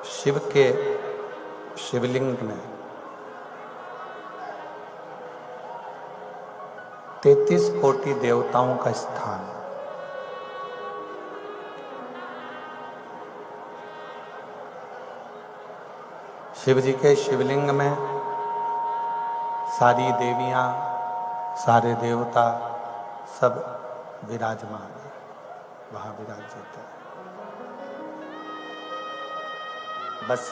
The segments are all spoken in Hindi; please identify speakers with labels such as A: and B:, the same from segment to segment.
A: शिव के शिवलिंग में 33 कोटि देवताओं का स्थान। शिव जी के शिवलिंग में सारी देवियां, सारे देवता सब विराजमान है, वहां विराजित है। बस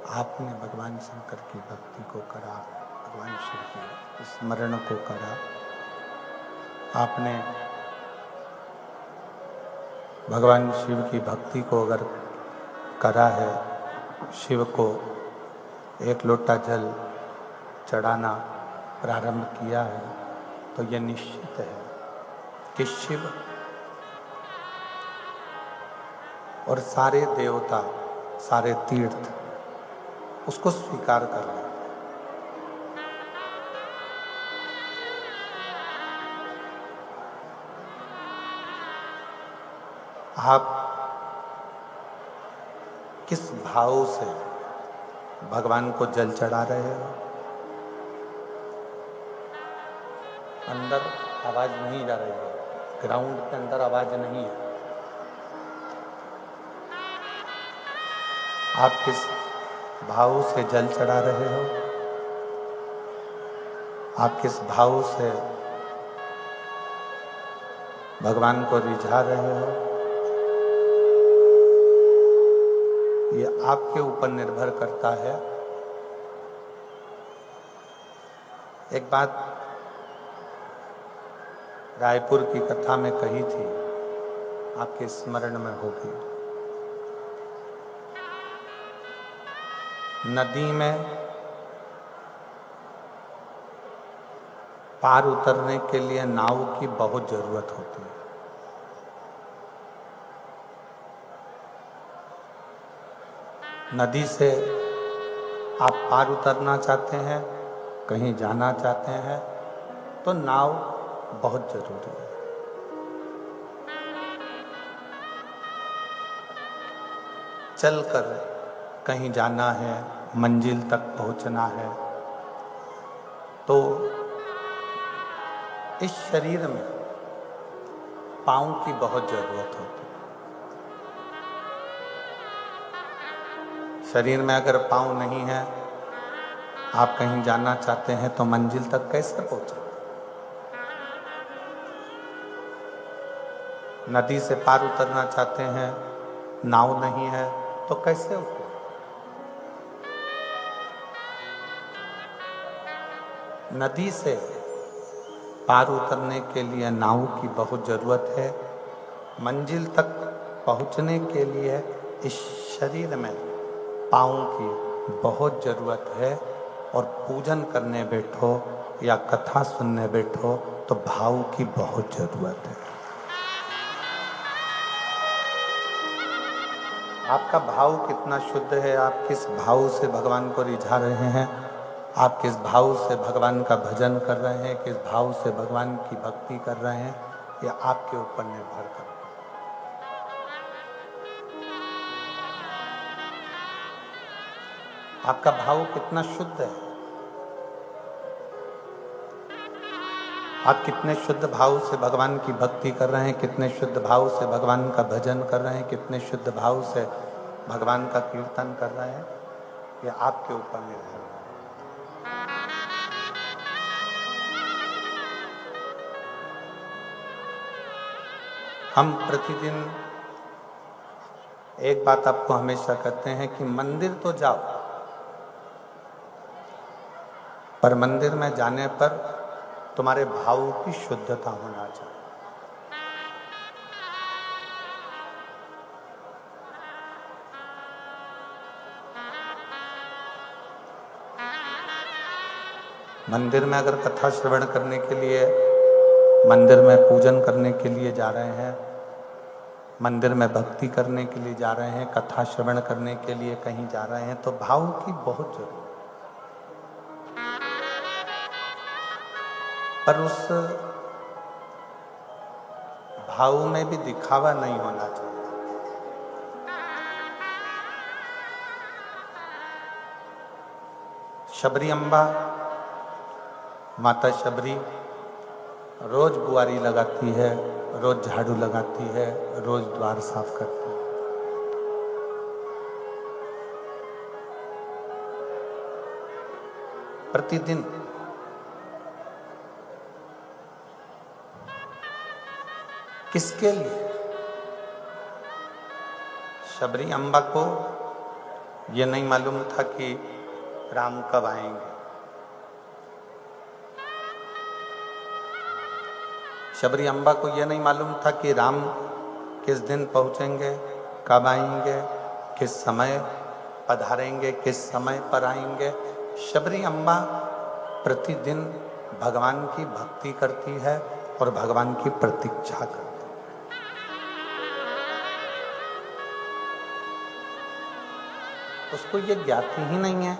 A: आपने भगवान शंकर की भक्ति को करा, भगवान शिव के स्मरण को करा, आपने भगवान शिव की भक्ति को अगर करा है, शिव को एक लोटा जल चढ़ाना प्रारंभ किया है, तो यह निश्चित है कि शिव और सारे देवता, सारे तीर्थ उसको स्वीकार कर रहे हैं। आप किस भाव से भगवान को जल चढ़ा रहे हो? अंदर आवाज नहीं जा रही है, ग्राउंड के अंदर आवाज नहीं है। आप किस भाव से जल चढ़ा रहे हो? आप किस भाव से भगवान को रिझा रहे हो? ये आपके ऊपर निर्भर करता है। एक बात रायपुर की कथा में कही थी, आपके स्मरण में होगी। नदी में पार उतरने के लिए नाव की बहुत जरूरत होती है। नदी से आप पार उतरना चाहते हैं, कहीं जाना चाहते हैं, तो नाव बहुत जरूरी है। चलकर कहीं जाना है, मंजिल तक पहुंचना है, तो इस शरीर में पांव की बहुत जरूरत होती है। शरीर में अगर पांव नहीं है, आप कहीं जाना चाहते हैं तो मंजिल तक कैसे पहुंचेंगे? नदी से पार उतरना चाहते हैं, नाव नहीं है, तो कैसे उतरें? नदी से पार उतरने के लिए नाव की बहुत जरूरत है। मंजिल तक पहुंचने के लिए इस शरीर में पाँव की बहुत जरूरत है। और पूजन करने बैठो या कथा सुनने बैठो तो भाव की बहुत जरूरत है। आपका भाव कितना शुद्ध है, आप किस भाव से भगवान को रिझा रहे हैं, आप किस भाव से भगवान का भजन कर रहे हैं, किस भाव से भगवान की भक्ति कर रहे हैं, यह आपके ऊपर निर्भर करता है। आपका भाव कितना शुद्ध है, आप कितने शुद्ध भाव से भगवान की भक्ति कर रहे हैं, कितने शुद्ध भाव से भगवान का भजन कर रहे हैं, कितने शुद्ध भाव से भगवान का कीर्तन कर रहे हैं, यह आपके ऊपर निर्भर है। हम प्रतिदिन एक बात आपको हमेशा कहते हैं कि मंदिर तो जाओ, पर मंदिर में जाने पर तुम्हारे भाव की शुद्धता होना चाहिए। मंदिर में अगर कथा श्रवण करने के लिए, मंदिर में पूजन करने के लिए जा रहे हैं, मंदिर में भक्ति करने के लिए जा रहे हैं, कथा श्रवण करने के लिए कहीं जा रहे हैं, तो भाव की बहुत जरूरत है। पर उस भाव में भी दिखावा नहीं होना चाहिए। शबरी अम्बा, माता शबरी रोज बुआरी लगाती है, रोज झाड़ू लगाती है, रोज द्वार साफ करती है। प्रतिदिन किसके लिए? शबरी अम्बा को यह नहीं मालूम था कि राम कब आएंगे। शबरी अम्बा को यह नहीं मालूम था कि राम किस दिन पहुंचेंगे, कब आएंगे, किस समय पधारेंगे, किस समय पर आएंगे। शबरी अम्बा प्रतिदिन भगवान की भक्ति करती है और भगवान की प्रतीक्षा करती है। उसको ये ज्ञाति ही नहीं है,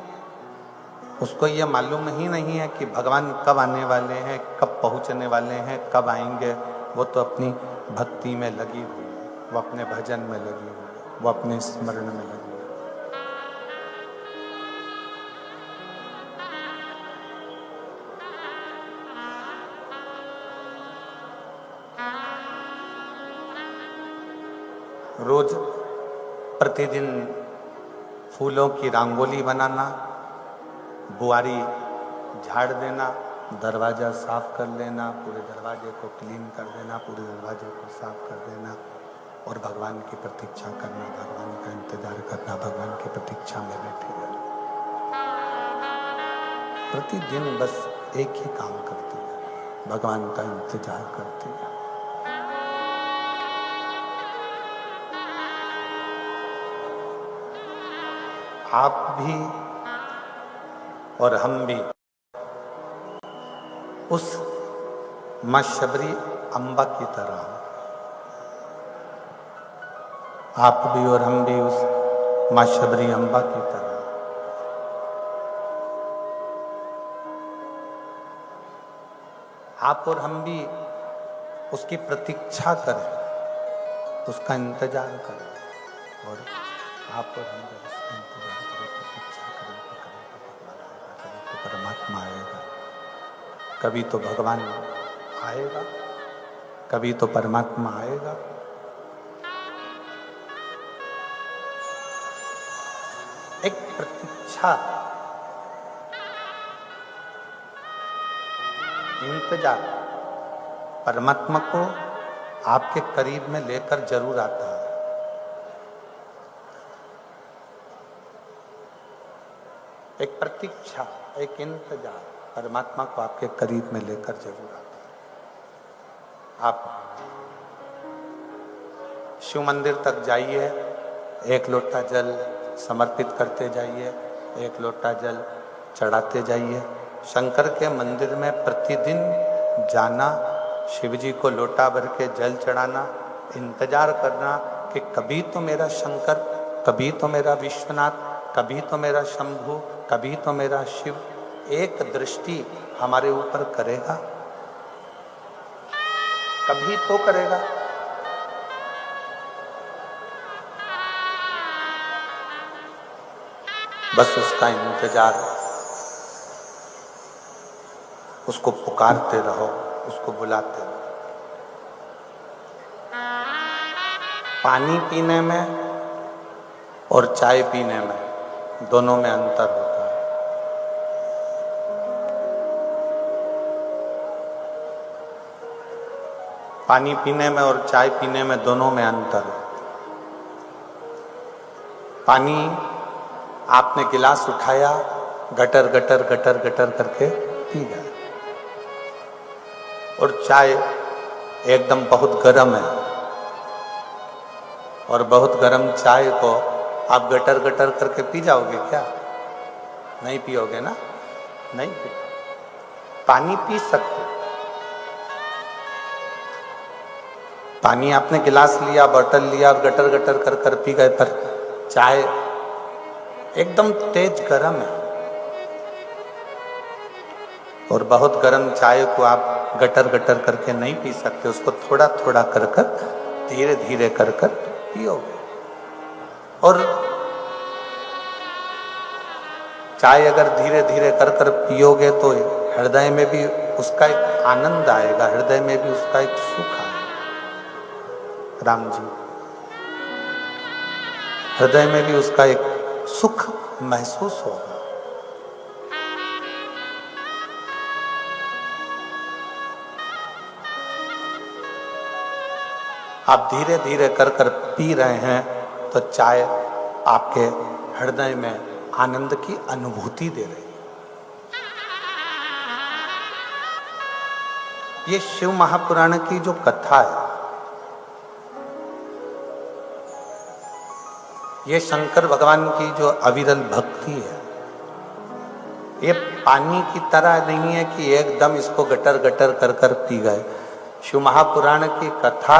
A: उसको ये मालूम ही नहीं है कि भगवान कब आने वाले हैं, कब पहुंचने वाले हैं, कब आएंगे। वो तो अपनी भक्ति में लगी हुई है, वो अपने भजन में लगी हुई है, वो अपने स्मरण में लगी हुई है। रोज प्रतिदिन फूलों की रंगोली बनाना, बुआरी झाड़ देना, दरवाजा साफ कर लेना, पूरे दरवाजे को क्लीन कर देना, पूरे दरवाजे को साफ कर देना और भगवान की प्रतीक्षा करना, भगवान का इंतजार करना, भगवान की प्रतीक्षा में बैठे रहना। प्रतिदिन बस एक ही काम करती है, भगवान का इंतजार करती है। आप भी और हम भी उस मां शबरी अम्बा की तरह, आप भी और हम भी उस मां शबरी अम्बा की तरह आप और हम भी उसकी प्रतीक्षा करें, उसका इंतजार करें। और आप और हम जब उसका इंतजार करें, प्रतीक्षा करें कि कभी तो भगवान आएगा, कभी तो परमात्मा आएगा, कभी तो भगवान आएगा, कभी तो परमात्मा आएगा। एक प्रतीक्षा, इंतजार परमात्मा को आपके करीब में लेकर जरूर आता है। एक प्रतीक्षा, एक इंतजार परमात्मा को आपके करीब में लेकर जरूर आता है। आप शिव मंदिर तक जाइए, एक लोटा जल समर्पित करते जाइए, एक लोटा जल चढ़ाते जाइए। शंकर के मंदिर में प्रतिदिन जाना, शिव जी को लोटा भर के जल चढ़ाना, इंतजार करना कि कभी तो मेरा शंकर, कभी तो मेरा विश्वनाथ, कभी तो मेरा शंभु, कभी तो मेरा शिव एक दृष्टि हमारे ऊपर करेगा, कभी तो करेगा। बस उसका इंतजार, उसको पुकारते रहो, उसको बुलाते रहो। पानी पीने में और चाय पीने में दोनों में अंतर होता है। पानी पीने में और चाय पीने में दोनों में अंतर है। पानी आपने गिलास उठाया, गटर गटर गटर गटर करके पी गया, और चाय एकदम बहुत गर्म है, और बहुत गर्म चाय को आप गटर गटर करके पी जाओगे क्या? नहीं पियोगे ना, नहीं पी। पानी पी सकते, पानी आपने गिलास लिया, बोतल लिया और गटर गटर कर कर पी गए, पर चाय एकदम तेज गर्म है, और बहुत गर्म चाय को आप गटर गटर करके नहीं पी सकते, उसको थोड़ा थोड़ा कर कर, धीरे धीरे कर कर पियोगे। और चाय अगर धीरे धीरे कर कर पियोगे तो हृदय में भी उसका एक आनंद आएगा, हृदय में भी उसका एक सुख आएगा। राम जी, हृदय में भी उसका एक सुख महसूस होगा। आप धीरे धीरे कर कर पी रहे हैं तो चाय आपके हृदय में आनंद की अनुभूति दे रही है। ये शिव महापुराण की जो कथा है, ये शंकर भगवान की जो अविरल भक्ति है, ये पानी की तरह नहीं है कि एकदम इसको गटर गटर कर कर पी गए। शिव महापुराण की कथा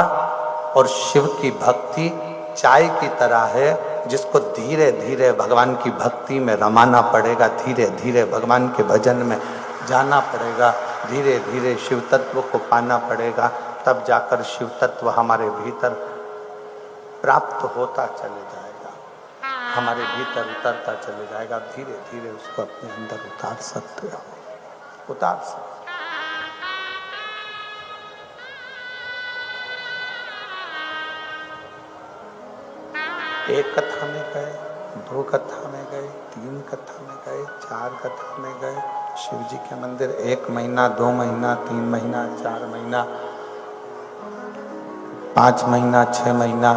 A: और शिव की भक्ति चाय की तरह है, जिसको धीरे धीरे भगवान की भक्ति में रमाना पड़ेगा, धीरे धीरे भगवान के भजन में जाना पड़ेगा, धीरे धीरे शिव तत्व को पाना पड़ेगा, तब जाकर शिव तत्व हमारे भीतर प्राप्त होता चले जाएगा, हमारे भीतर उतरता चले जाएगा। धीरे धीरे उसको अपने अंदर उतार सकते हो, उतार सकते। एक कथा में गए, दो कथा में गए, तीन कथा में गए, चार कथा में गए, शिव जी के मंदिर 1 महीना, 2 महीना, 3 महीना, 4 महीना, 5 महीना, 6 महीना,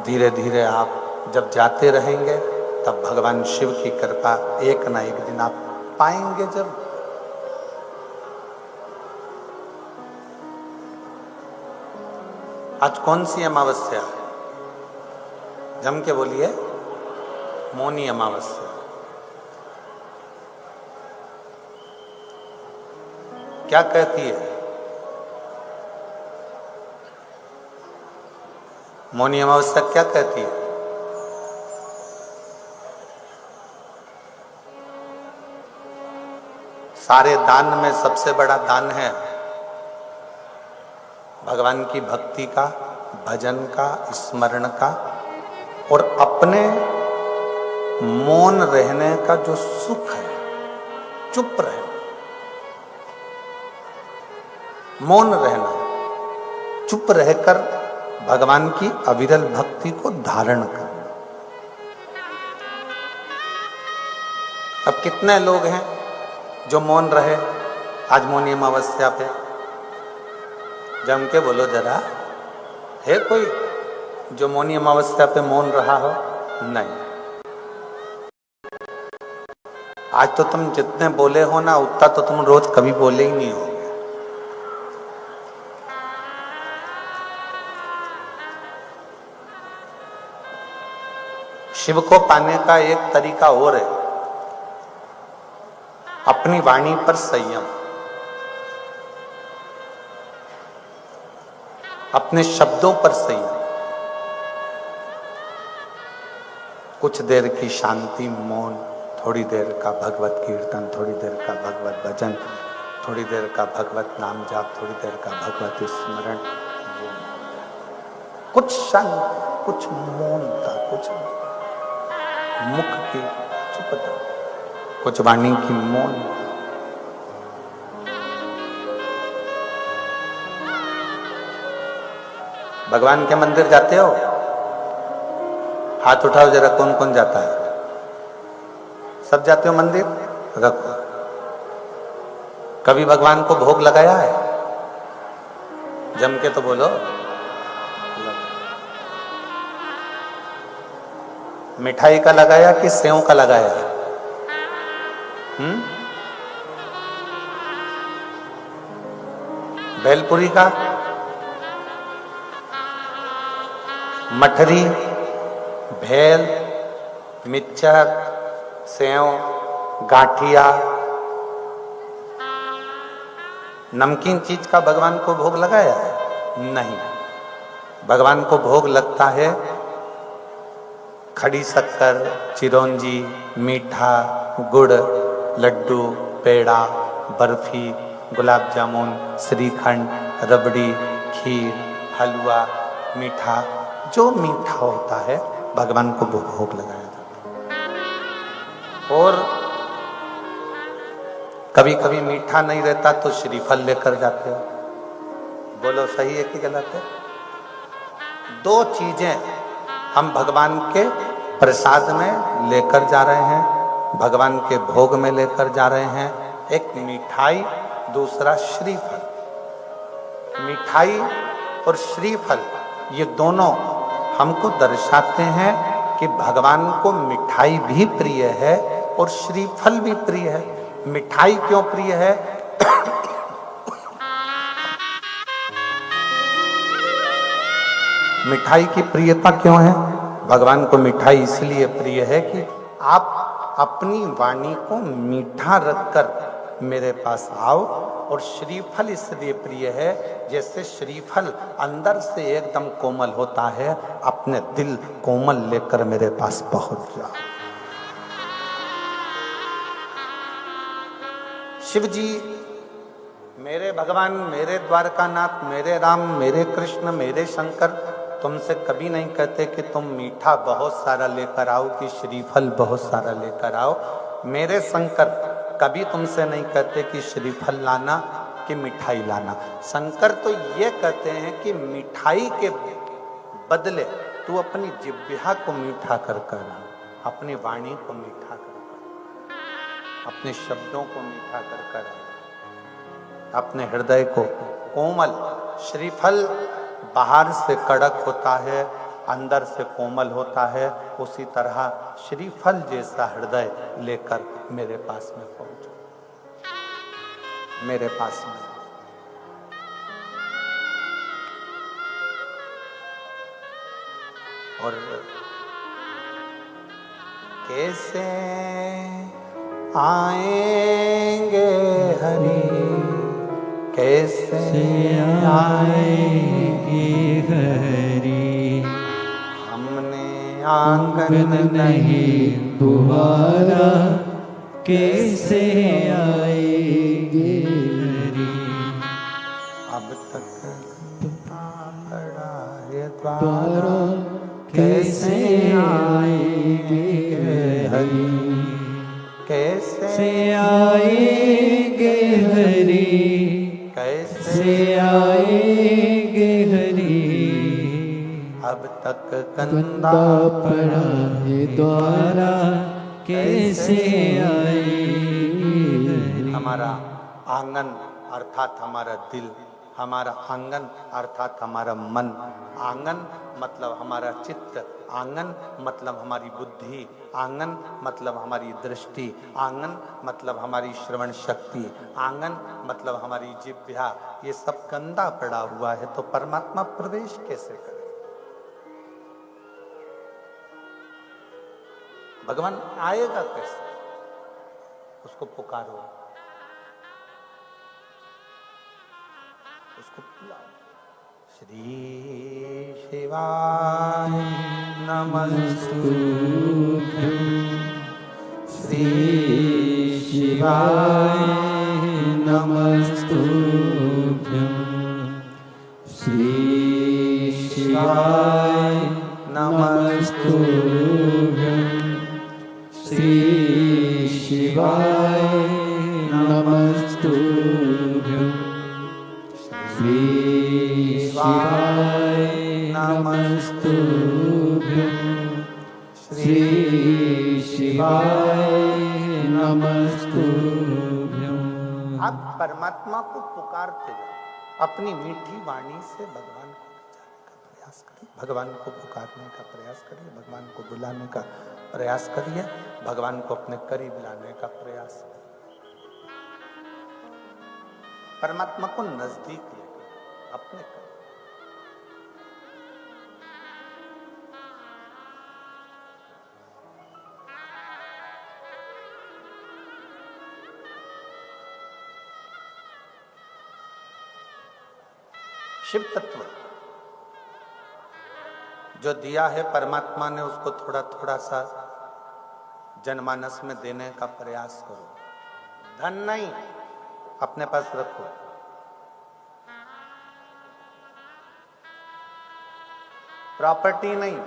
A: धीरे धीरे आप जब जाते रहेंगे तब भगवान शिव की कृपा एक ना एक दिन आप पाएंगे। जब आज कौन सी अमावस्या है? जम के बोलिए, मौनी अमावस्या। क्या कहती है मौनी अमावस्या? क्या कहती है? सारे दान में सबसे बड़ा दान है भगवान की भक्ति का, भजन का, स्मरण का, और अपने मौन रहने का जो सुख है, चुप रहना, मौन रहना, चुप रहकर भगवान की अविरल भक्ति को धारण करना। अब कितने लोग हैं जो मौन रहे आज मौनी अमावस्या पे? जम के बोलो जरा, है कोई जो मौनी अमावस्या पे मौन रहा हो? नहीं। आज तो तुम जितने बोले हो ना, उतना तो तुम रोज कभी बोले ही नहीं हो। शिव को पाने का एक तरीका और है, अपनी वाणी पर संयम, अपने शब्दों पर संयम, कुछ देर की शांति, मौन, थोड़ी देर का भगवत कीर्तन, थोड़ी देर का भगवत भजन, थोड़ी देर का भगवत नाम जाप, थोड़ी देर का भगवत स्मरण, कुछ शांति, कुछ मौनता, कुछ मुख की चुपता, कुछ वाणी की मौन। भगवान के मंदिर जाते हो? हाथ उठाओ जरा, कौन कौन जाता है? सब जाते हो मंदिर? रखो। कभी भगवान को भोग लगाया है? जम के तो बोलो। मिठाई का लगाया कि सेव का लगाया? भेलपुरी का, मठरी, भेल, मिक्सचर, सेव, गाठिया, नमकीन चीज का भगवान को भोग लगाया है? नहीं। भगवान को भोग लगता है खड़ी शक्कर, चिरौंजी, मीठा, गुड़, लड्डू, पेड़ा, बर्फी, गुलाब जामुन, श्रीखंड, रबड़ी, खीर, हलवा, मीठा, जो मीठा होता है भगवान को भोग लगाया जाता है। और कभी कभी मीठा नहीं रहता तो श्रीफल लेकर जाते हो। बोलो सही है कि गलत है? दो चीजें हम भगवान के प्रसाद में लेकर जा रहे हैं, भगवान के भोग में लेकर जा रहे हैं। एक मिठाई, दूसरा श्रीफल। मिठाई और श्रीफल ये दोनों हमको दर्शाते हैं कि भगवान को मिठाई भी प्रिय है और श्रीफल भी प्रिय है। मिठाई क्यों प्रिय है? मिठाई की प्रियता क्यों है? भगवान को मिठाई इसलिए प्रिय है कि आप अपनी वाणी को मीठा रखकर मेरे पास आओ। और श्रीफल इसलिए प्रिय है, जैसे श्रीफल अंदर से एकदम कोमल होता है, अपने दिल कोमल लेकर मेरे पास पहुंच जाओ। शिव जी, मेरे भगवान, मेरे द्वारकानाथ, मेरे राम, मेरे कृष्ण, मेरे शंकर तुमसे कभी नहीं कहते कि तुम मीठा बहुत सारा लेकर आओ, कि श्रीफल बहुत सारा लेकर आओ। मेरे शंकर कभी तुमसे नहीं कहते कि श्रीफल लाना, कि मिठाई लाना। शंकर तो ये कहते हैं कि मिठाई के बदले तू अपनी जिह्वा को मीठा कर कर, अपनी वाणी को मीठा कर कर, अपने शब्दों को मीठा कर कर, अपने हृदय को कोमल। श्रीफल बाहर से कड़क होता है, अंदर से कोमल होता है। उसी तरह श्रीफल जैसा हृदय लेकर मेरे पास में पहुंचो, मेरे पास में। और कैसे आएंगे हरि, कैसे आएंगे
B: हरि,
A: हमने आंगन
B: नहीं बुहारा, कैसे आएंगे हरि।
A: अब तक पड़ा है
B: द्वारा, कैसे आएंगे हरि,
A: कैसे
B: आएंगे हरि,
A: कैसे
B: आएंगे हरि।
A: अब तक
B: कंदा
A: कंधा
B: पड़ा है द्वारा, कैसे आएंगे हरि।
A: हमारा आंगन अर्थात हमारा दिल, हमारा आंगन अर्थात हमारा मन। आंगन मतलब हमारा चित्त, आंगन मतलब हमारी बुद्धि, आंगन मतलब हमारी दृष्टि, आंगन मतलब हमारी श्रवण शक्ति, आंगन मतलब हमारी जिह्वा। ये सब गंदा पड़ा हुआ है, तो परमात्मा प्रवेश कैसे करे? भगवान आएगा कैसे? उसको पुकारो, उसको बुलाओ। श्री शिवाय नमस्तुभ्यं, श्री शिवाय
B: नमस्तुभ्यं, श्री शिवाय नमस्तुभ्यं, श्री शिवाय नमस्तुभ्यं, श्री शिवाय नमस्तुभ्यं, श्री शिवाय नमस्तुभ्यं।
A: आप परमात्मा को पुकारते जाओ, अपनी मीठी वाणी से भगवान को बुलाने का प्रयास करिए, भगवान को पुकारने का प्रयास करिए, भगवान को बुलाने का प्रयास करिए, भगवान को अपने करीब लाने का प्रयास करिए, परमात्मा को नजदीक लेकर अपने करीब। शिव तत्व जो दिया है परमात्मा ने, उसको थोड़ा थोड़ा सा जनमानस में देने का प्रयास करो। धन नहीं अपने पास रखो, प्रॉपर्टी नहीं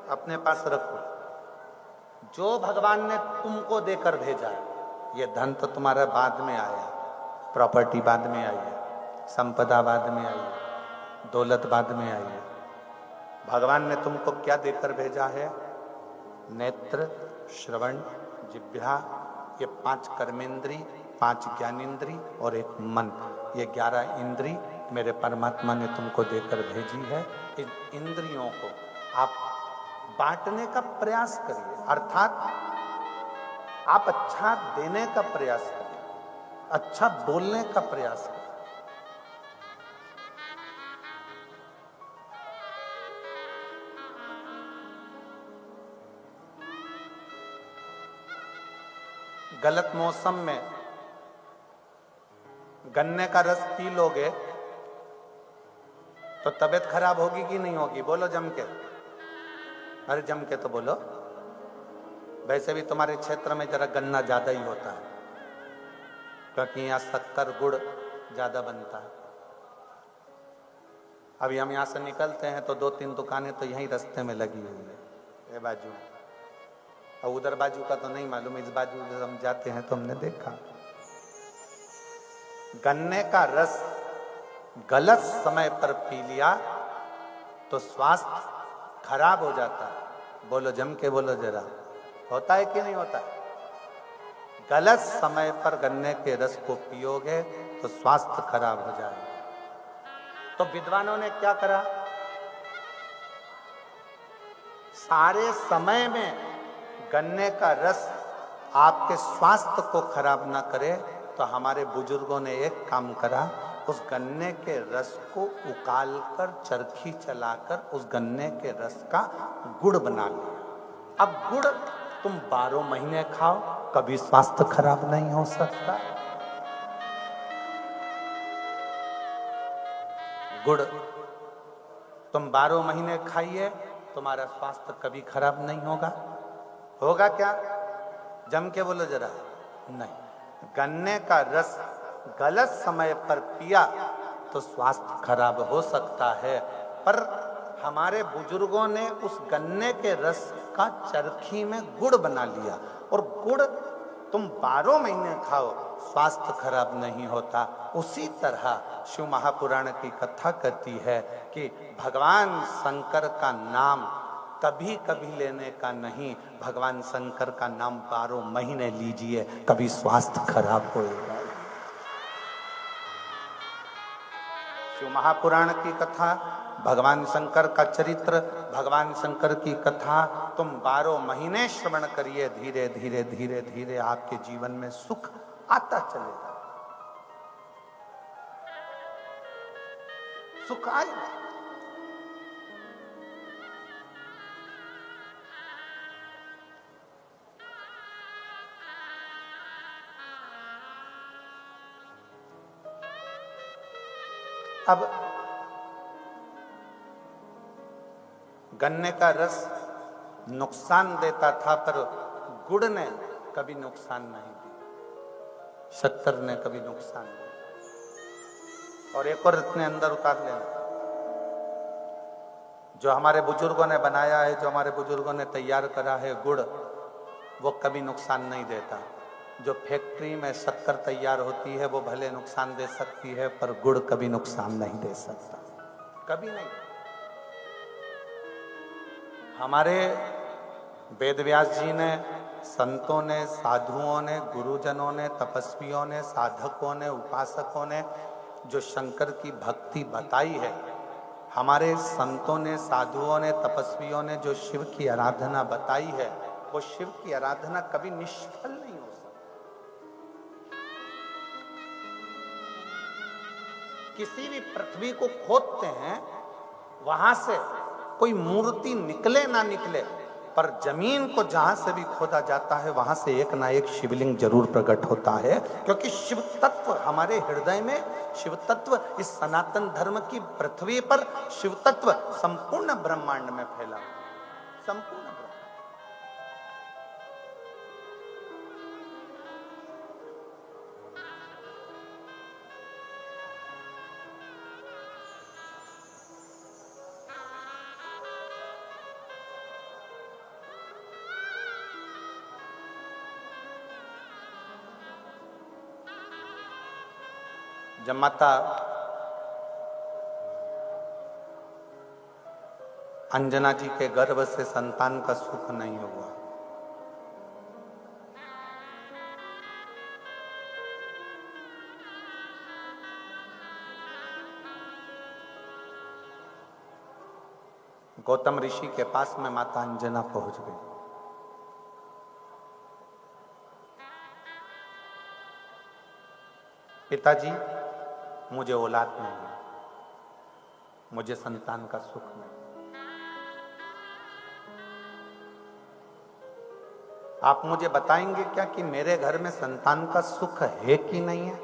A: अपने पास रखो। जो भगवान ने तुमको देकर भेजा है ये धन तो तुम्हारा बाद में आया, प्रॉपर्टी बाद में आई है, संपदा बाद में आई है, दौलत बाद में आई है। भगवान ने तुमको क्या देकर भेजा है? नेत्र, श्रवण, जिह्वा, ये 5 कर्मेंद्री, 5 ज्ञानेंद्री और एक मन, ये 11 इंद्री मेरे परमात्मा ने तुमको देकर भेजी है। इन इंद्रियों को आप बांटने का प्रयास करिए, अर्थात आप अच्छा देने का प्रयास करिए, अच्छा बोलने का प्रयास करिए। गलत मौसम में गन्ने का रस पी लोगे तो तबीयत खराब होगी कि नहीं होगी? बोलो जम के, अरे जम के तो बोलो। वैसे भी तुम्हारे क्षेत्र में जरा गन्ना ज्यादा ही होता है, क्योंकि यहाँ शक्कर गुड़ ज्यादा बनता है। अभी हम यहाँ से निकलते हैं तो 2-3 दुकानें तो यहीं रास्ते में लगी हुई है, ये बाजू, और उधर बाजू का तो नहीं मालूम, इस बाजू जब हम जाते हैं तो हमने देखा। गन्ने का रस गलत समय पर पी लिया तो स्वास्थ्य खराब हो जाता है। बोलो जम के बोलो जरा, होता है कि नहीं होता है? गलत समय पर गन्ने के रस को पियोगे तो स्वास्थ्य खराब हो जाएगा। तो विद्वानों ने क्या करा? सारे समय में गन्ने का रस आपके स्वास्थ्य को खराब ना करे, तो हमारे बुजुर्गों ने एक काम करा, उस गन्ने के रस को उकालकर चरखी चलाकर उस गन्ने के रस का गुड़ बना लिया। अब गुड़ तुम 12 महीने खाओ, कभी स्वास्थ्य खराब नहीं हो सकता। गुड़ तुम 12 महीने खाइए, तुम्हारा स्वास्थ्य कभी खराब नहीं होगा। होगा क्या? जम के बोलो जरा। नहीं, गन्ने का रस गलत समय पर पिया तो स्वास्थ्य खराब हो सकता है, पर हमारे बुजुर्गों ने उस गन्ने के रस का चरखी में गुड़ बना लिया, और गुड़ तुम 12 महीने खाओ, स्वास्थ्य खराब नहीं होता। उसी तरह शिव महापुराण की कथा कहती है कि भगवान शंकर का नाम कभी कभी लेने का नहीं, भगवान शंकर का नाम 12 महीने लीजिए, कभी स्वास्थ्य खराब होएगा। शिव महापुराण की कथा, भगवान शंकर का चरित्र, भगवान शंकर की कथा तुम 12 महीने श्रवण करिए, धीरे धीरे धीरे धीरे आपके जीवन में सुख आता चलेगा, सुख आएगा। अब गन्ने का रस नुकसान देता था, पर गुड़ ने कभी नुकसान नहीं दिया, शक्कर ने कभी नुकसान नहीं दिया। और एक और इतने अंदर उतार लेना, जो हमारे बुजुर्गों ने बनाया है, जो हमारे बुजुर्गों ने तैयार करा है गुड़, वो कभी नुकसान नहीं देता। जो फैक्ट्री में शक्कर तैयार होती है वो भले नुकसान दे सकती है, पर गुड़ कभी नुकसान नहीं दे सकता, कभी नहीं। हमारे वेदव्यास जी ने, संतों ने, साधुओं ने, गुरुजनों ने, तपस्वियों ने, साधकों ने, उपासकों ने जो शंकर की भक्ति बताई है, हमारे संतों ने, साधुओं ने, तपस्वियों ने जो शिव की आराधना बताई है, वो शिव की आराधना कभी निष्फल नहीं हो सकती। किसी भी पृथ्वी को खोदते हैं, वहां से कोई मूर्ति निकले ना निकले, पर जमीन को जहां से भी खोदा जाता है वहां से एक ना एक शिवलिंग जरूर प्रकट होता है, क्योंकि शिव तत्व हमारे हृदय में, शिव तत्व इस सनातन धर्म की पृथ्वी पर, शिव तत्व संपूर्ण ब्रह्मांड में फैला, संपूर्ण। जब माता अंजना जी के गर्भ से संतान का सुख नहीं हुआ, गौतम ऋषि के पास में माता अंजना पहुंच गई। पिताजी, मुझे औलाद नहीं है, मुझे संतान का सुख नहीं। आप मुझे बताएंगे क्या कि मेरे घर में संतान का सुख है कि नहीं है?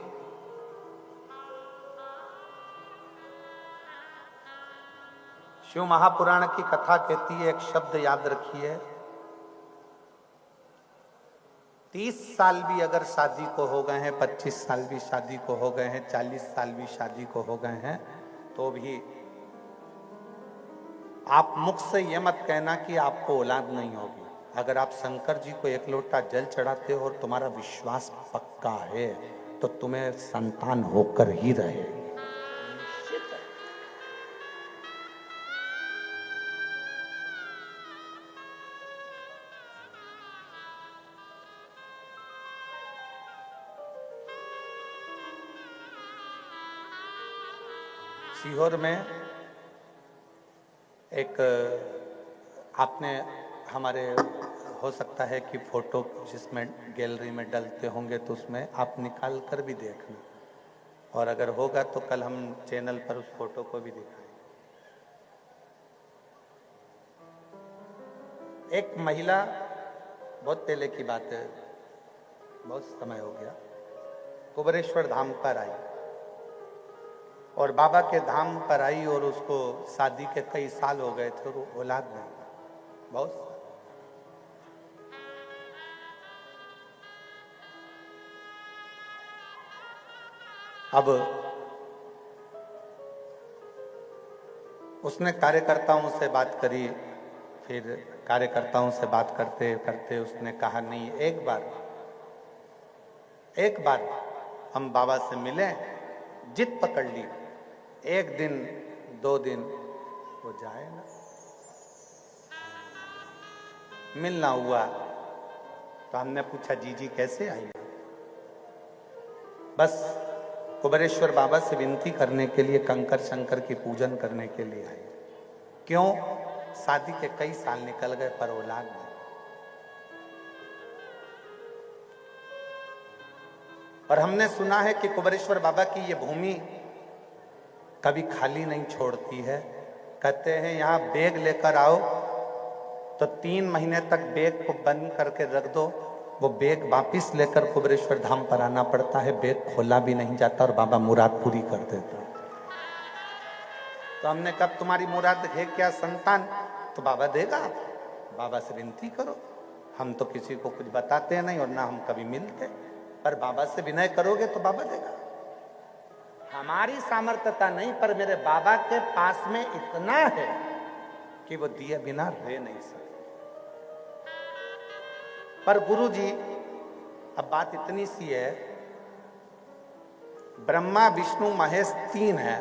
A: शिव महापुराण की कथा कहती है, एक शब्द याद रखिए, 30 साल भी अगर शादी को हो गए हैं, 25 साल भी शादी को हो गए हैं, 40 साल भी शादी को हो गए हैं, तो भी आप मुख से यह मत कहना कि आपको औलाद नहीं होगी। अगर आप शंकर जी को एक लोटा जल चढ़ाते हो और तुम्हारा विश्वास पक्का है तो तुम्हें संतान होकर ही रहेगी। सीहोर में एक, आपने हमारे हो सकता है कि फोटो जिसमें गैलरी में डलते होंगे तो उसमें आप निकाल कर भी देखना, और अगर होगा तो कल हम चैनल पर उस फोटो को भी दिखाएंगे। एक महिला, बहुत पहले की बात है, बहुत समय हो गया, कुबेरेश्वर धाम पर आई और बाबा के धाम पर आई और उसको शादी के कई साल हो गए थे और औलाद नहीं, बहुत। अब उसने कार्यकर्ताओं से बात करी, फिर कार्यकर्ताओं से बात करते करते उसने कहा नहीं, एक बार हम बाबा से मिले, जिद पकड़ ली, 1 दिन 2 दिन वो जाए ना, मिलना हुआ तो हमने पूछा जीजी कैसे आई? बस कुबेरेश्वर बाबा से विनती करने के लिए, कंकर शंकर की पूजन करने के लिए आई। क्यों? शादी के कई साल निकल गए पर औलाद नहीं। और हमने सुना है कि कुबेरेश्वर बाबा की ये भूमि कभी खाली नहीं छोड़ती है। कहते हैं यहाँ बैग लेकर आओ तो 3 महीने तक बैग को बंद करके रख दो, वो बैग वापिस लेकर कुबेरेश्वर धाम पर आना पड़ता है, बैग खोला भी नहीं जाता और बाबा मुराद पूरी कर देते। तो हमने कहा तुम्हारी मुराद है क्या? संतान। तो बाबा देगा, बाबा से विनती करो। हम तो किसी को कुछ बताते नहीं और ना हम कभी मिलते, पर बाबा से विनय करोगे तो बाबा देगा। हमारी सामर्थ्यता नहीं, पर मेरे बाबा के पास में इतना है कि वो दिए बिना रह नहीं सकते। पर गुरुजी, अब बात इतनी सी है, ब्रह्मा विष्णु महेश 3 है।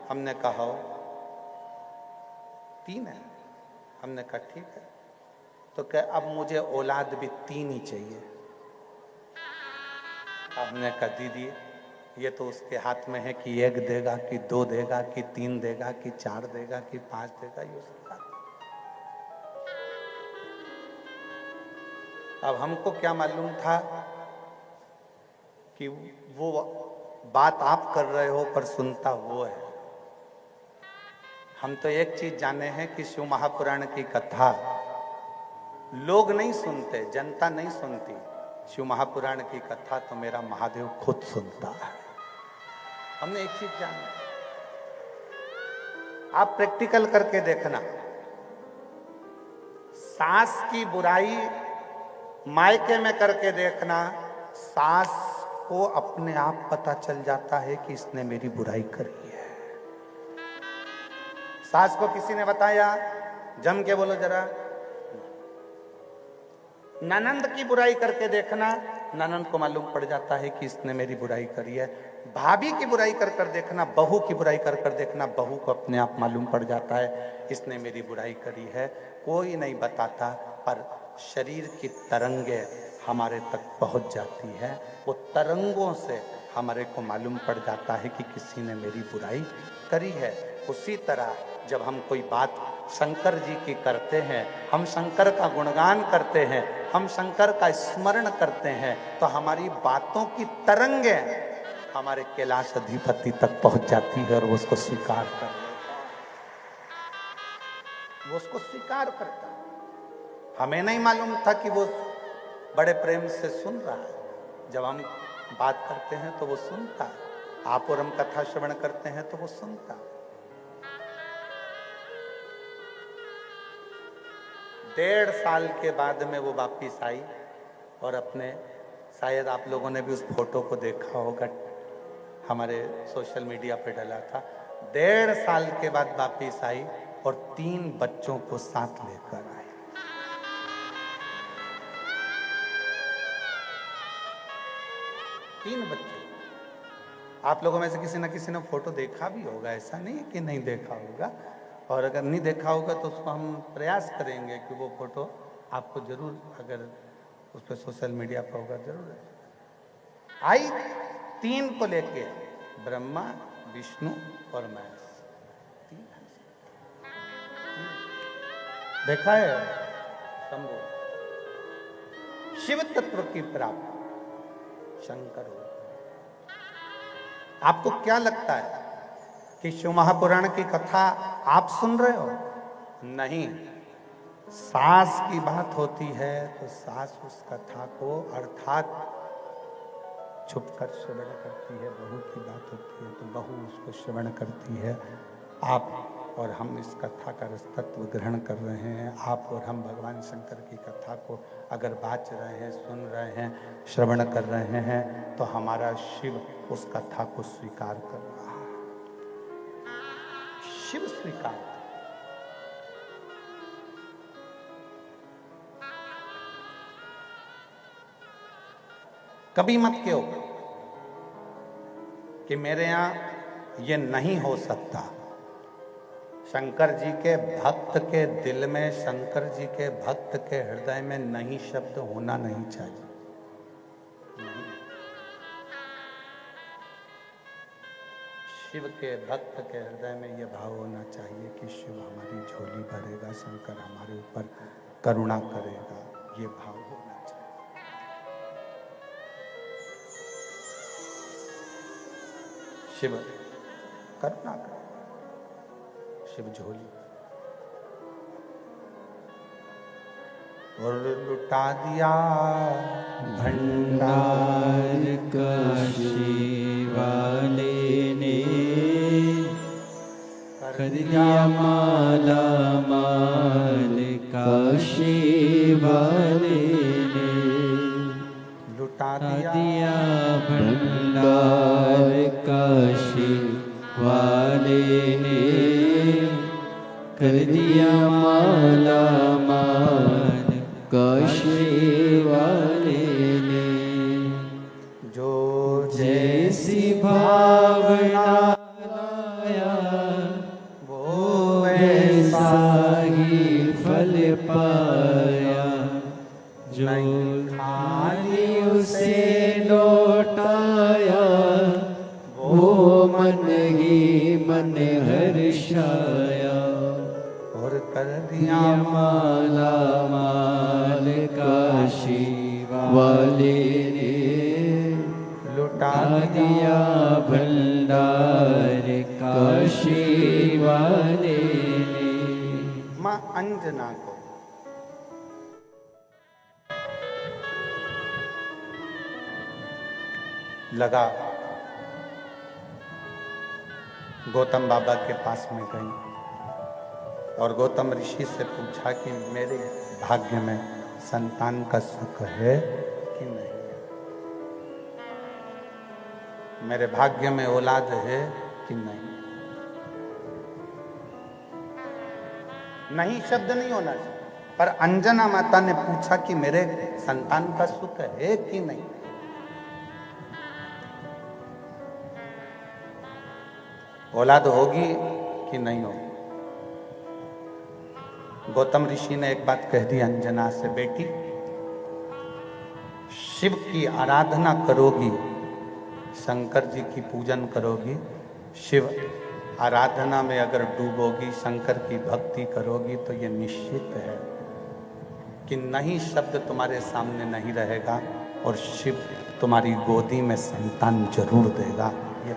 A: हमने कहा 3 है। हमने कहा ठीक है, तो क्या अब मुझे औलाद भी 3 ही चाहिए। हमने कहा दीदी ये तो उसके हाथ में है कि 1 देगा कि 2 देगा कि 3 देगा कि 4 देगा कि 5 देगा, ये उसके हाथ। अब हमको क्या मालूम था कि वो बात आप कर रहे हो पर सुनता वो है। हम तो एक चीज जाने हैं कि शिव महापुराण की कथा लोग नहीं सुनते, जनता नहीं सुनती। शिव महापुराण की कथा तो मेरा महादेव खुद सुनता है। हमने एक चीज जाना, आप प्रैक्टिकल करके देखना, सास की बुराई मायके में करके देखना, सास को अपने आप पता चल जाता है कि इसने मेरी बुराई करी है। सास को किसी ने बताया, जम के बोलो जरा, ननंद की बुराई करके देखना, ननंद को मालूम पड़ जाता है कि इसने मेरी बुराई करी है। भाभी की बुराई कर कर देखना, बहू की बुराई कर कर देखना, बहू को अपने आप मालूम पड़ जाता है इसने मेरी बुराई करी है। कोई नहीं बताता, पर शरीर की तरंगे हमारे तक पहुंच जाती है। वो तरंगों से हमारे को मालूम पड़ जाता है कि किसी ने मेरी बुराई करी है। उसी तरह जब हम कोई बात शंकर जी की करते हैं, हम शंकर का गुणगान करते हैं, हम शंकर का स्मरण करते हैं, तो हमारी बातों की तरंगे हमारे कैलाश अधिपति तक पहुंच जाती है और वो उसको स्वीकार कर लेता है, वो उसको स्वीकार करता है। हमें नहीं मालूम था कि वो बड़े प्रेम से सुन रहा है। जब हम बात करते हैं तो वो सुनता है, आप और हम कथा श्रवण करते हैं तो वो सुनता है। 1.5 साल के बाद में वो वापिस आई और अपने, शायद आप लोगों ने भी उस फोटो को देखा होगा, हमारे सोशल मीडिया पे डला था। 1.5 साल के बाद वापिस आई और 3 बच्चों को साथ लेकर आई। 3 बच्चे। आप लोगों में से किसी न किसी ने फोटो देखा भी होगा, ऐसा नहीं है कि नहीं देखा होगा। और अगर नहीं देखा होगा तो उसको हम प्रयास करेंगे कि वो फोटो आपको जरूर, अगर उस पर सोशल मीडिया पर होगा जरूर। आई 3 को लेके, ब्रह्मा, विष्णु और महेश। 3 देखा है शंभु। शिव तत्व की प्राप्ति शंकर हो। आपको क्या लगता है कि शिव महापुराण की कथा आप सुन रहे हो? नहीं, सास की बात होती है तो सास उस कथा को अर्थात छुप कर श्रवण करती है। बहू की बात होती है तो बहू उसको श्रवण करती है। आप और हम इस कथा का रसतत्व ग्रहण कर रहे हैं। आप और हम भगवान शंकर की कथा को अगर बाच रहे हैं, सुन रहे हैं, श्रवण कर रहे हैं, तो हमारा शिव उस कथा को स्वीकार कर रहा है। शिव स्वीकार कर। कभी मत कहो कि मेरे यहां ये नहीं हो सकता। शंकर जी के भक्त के दिल में, शंकर जी के भक्त के हृदय में नहीं शब्द होना नहीं चाहिए। नहीं। शिव के भक्त के हृदय में यह भाव होना चाहिए कि शिव हमारी झोली भरेगा, शंकर हमारे ऊपर करुणा करेगा, ये भाव होना चाहिए। शिव करुणा करे, शिव झोली। और लुटा दिया
B: भंडार काशी वाले ने, कर दिया माला माल काशी वाले ने।
A: लुटा
B: दिया भंडार काशी वाले ने, कर दिया माला माल काशी वाले ने।
A: जो
B: जैसी भावना लाया वो वैसा ही फल पाया। जो खाली उसे लौटाया वो मन ही मन हर्षाया।
A: और कर दिया
B: माला माल काशी वाले ने, लुटा दिया भंडार काशी वाले ने।
A: मां अंजना को लगा गौतम बाबा के पास में गई और गौतम ऋषि से पूछा कि मेरे भाग्य में संतान का सुख है कि नहीं, मेरे भाग्य में औलाद है कि नहीं। नहीं शब्द नहीं होना चाहिए। पर अंजना माता ने पूछा कि मेरे संतान का सुख है कि नहीं। औलाद होगी कि नहीं होगी। गौतम ऋषि ने एक बात कह दी अंजना से, बेटी शिव की आराधना करोगी, शंकर जी की पूजन करोगी, शिव आराधना में अगर डूबोगी, शंकर की भक्ति करोगी, तो ये निश्चित है कि नहीं शब्द तुम्हारे सामने नहीं रहेगा और शिव तुम्हारी गोदी में संतान जरूर देगा। ये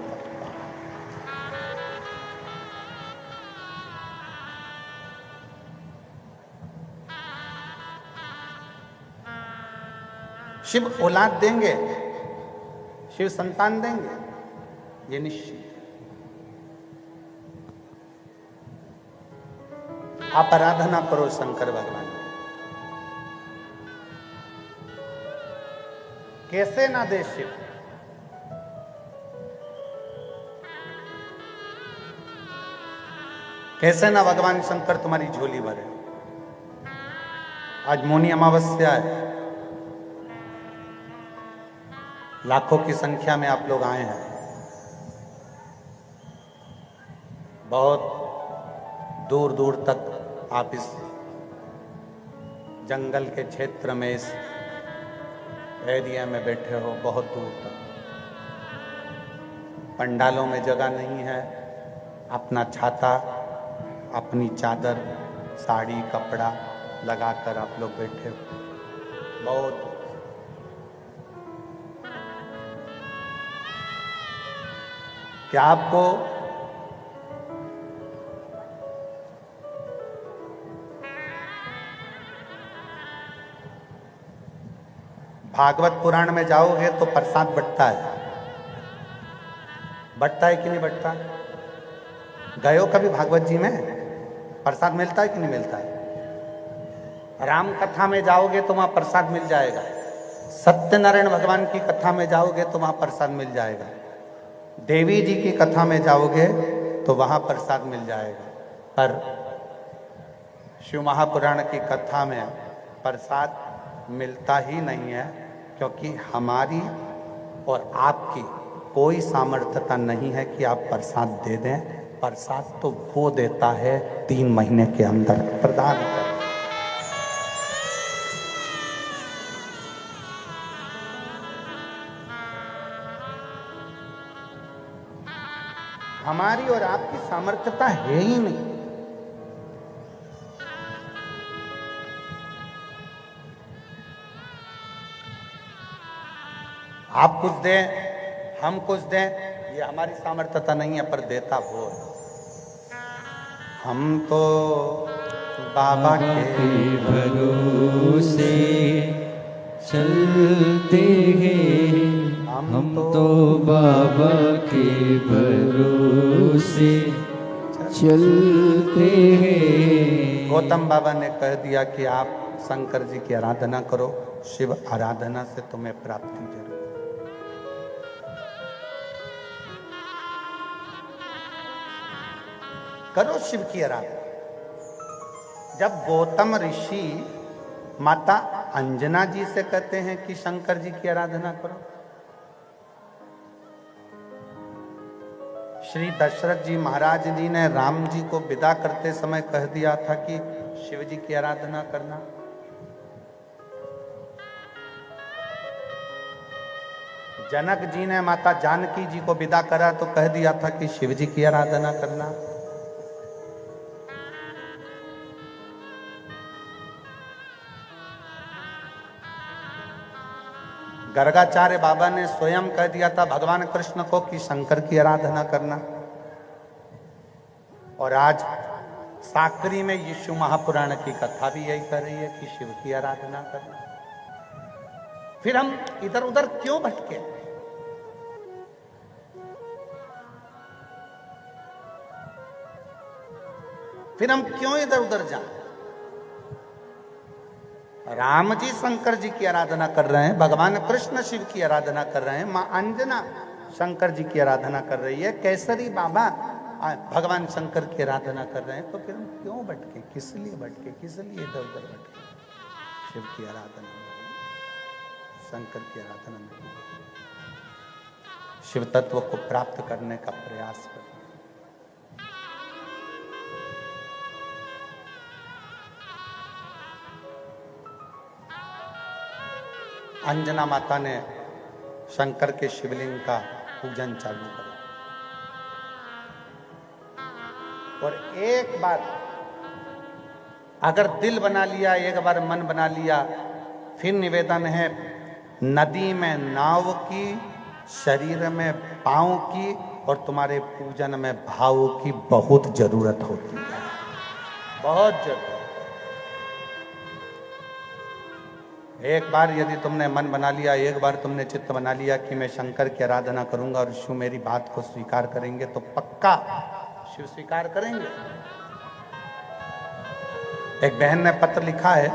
A: शिव औलाद देंगे, शिव संतान देंगे, ये निश्चित। आप आराधना करो शंकर भगवान की। कैसे ना दे शिव? कैसे ना भगवान शंकर तुम्हारी झोली भरे? आज मौनी अमावस्या है, लाखों की संख्या में आप लोग आए हैं। बहुत दूर दूर तक आप इस जंगल के क्षेत्र में, इस एरिया में बैठे हो, बहुत दूर तक। पंडालों में जगह नहीं है, अपना छाता, अपनी चादर, साड़ी, कपड़ा लगाकर आप लोग बैठे हो। बहुत क्या आपको भागवत पुराण में जाओगे तो प्रसाद बंटता है, बंटता है कि नहीं बंटता? गए हो कभी भागवत जी में? प्रसाद मिलता है कि नहीं मिलता है? राम कथा में जाओगे तो वहां प्रसाद मिल जाएगा, सत्यनारायण भगवान की कथा में जाओगे तो वहां प्रसाद मिल जाएगा, देवी जी की कथा में जाओगे तो वहां प्रसाद मिल जाएगा। पर शिव महापुराण की कथा में प्रसाद मिलता ही नहीं है, क्योंकि हमारी और आपकी कोई सामर्थ्यता नहीं है कि आप प्रसाद दे दें। प्रसाद तो वो देता है 3 महीने के अंदर प्रदान कर। हमारी और आपकी सामर्थ्यता है ही नहीं। आप कुछ दें, हम कुछ दें, ये हमारी सामर्थ्यता नहीं है, पर देता वो है। हम तो बाबा के
B: भरोसे चलते हैं, हम तो बाबा के भरोसे चलते हैं।
A: गौतम बाबा ने कह दिया कि आप शंकर जी की आराधना करो, शिव आराधना से तुम्हें प्राप्ति जरूर। करो शिव की आराधना। जब गौतम ऋषि माता अंजना जी से कहते हैं कि शंकर जी की आराधना करो, श्री दशरथ जी महाराज जी ने राम जी को विदा करते समय कह दिया था कि शिव जी की आराधना करना। जनक जी ने माता जानकी जी को विदा करा तो कह दिया था कि शिव जी की आराधना करना। गर्गाचार्य बाबा ने स्वयं कह दिया था भगवान कृष्ण को कि शंकर की आराधना करना। और आज साकरी में यीशु महापुराण की कथा भी यही कर रही है कि शिव की आराधना करना। फिर हम इधर उधर क्यों भटके? फिर हम क्यों इधर उधर जाएं? राम जी शंकर जी की आराधना कर रहे हैं, भगवान कृष्ण शिव की आराधना कर रहे हैं, मां अंजना शंकर जी की आराधना कर रही है, केसरी बाबा भगवान शंकर की आराधना कर रहे हैं तो फिर हम क्यों भटके, किस लिए भटके, किस लिए इधर उधर भटके? शिव की आराधना में, शंकर की आराधना में, शिव तत्व को प्राप्त करने का प्रयास करें। अंजना माता ने शंकर के शिवलिंग का पूजन चालू करा और एक बार अगर दिल बना लिया, एक बार मन बना लिया, फिर निवेदन है नदी में नाव की, शरीर में पांव की और तुम्हारे पूजन में भाव की बहुत जरूरत होती है, बहुत जरूरत। एक बार यदि तुमने मन बना लिया, एक बार तुमने चित्त बना लिया कि मैं शंकर की आराधना करूंगा और शिव मेरी बात को स्वीकार करेंगे तो पक्का शिव स्वीकार करेंगे। एक बहन ने पत्र लिखा है,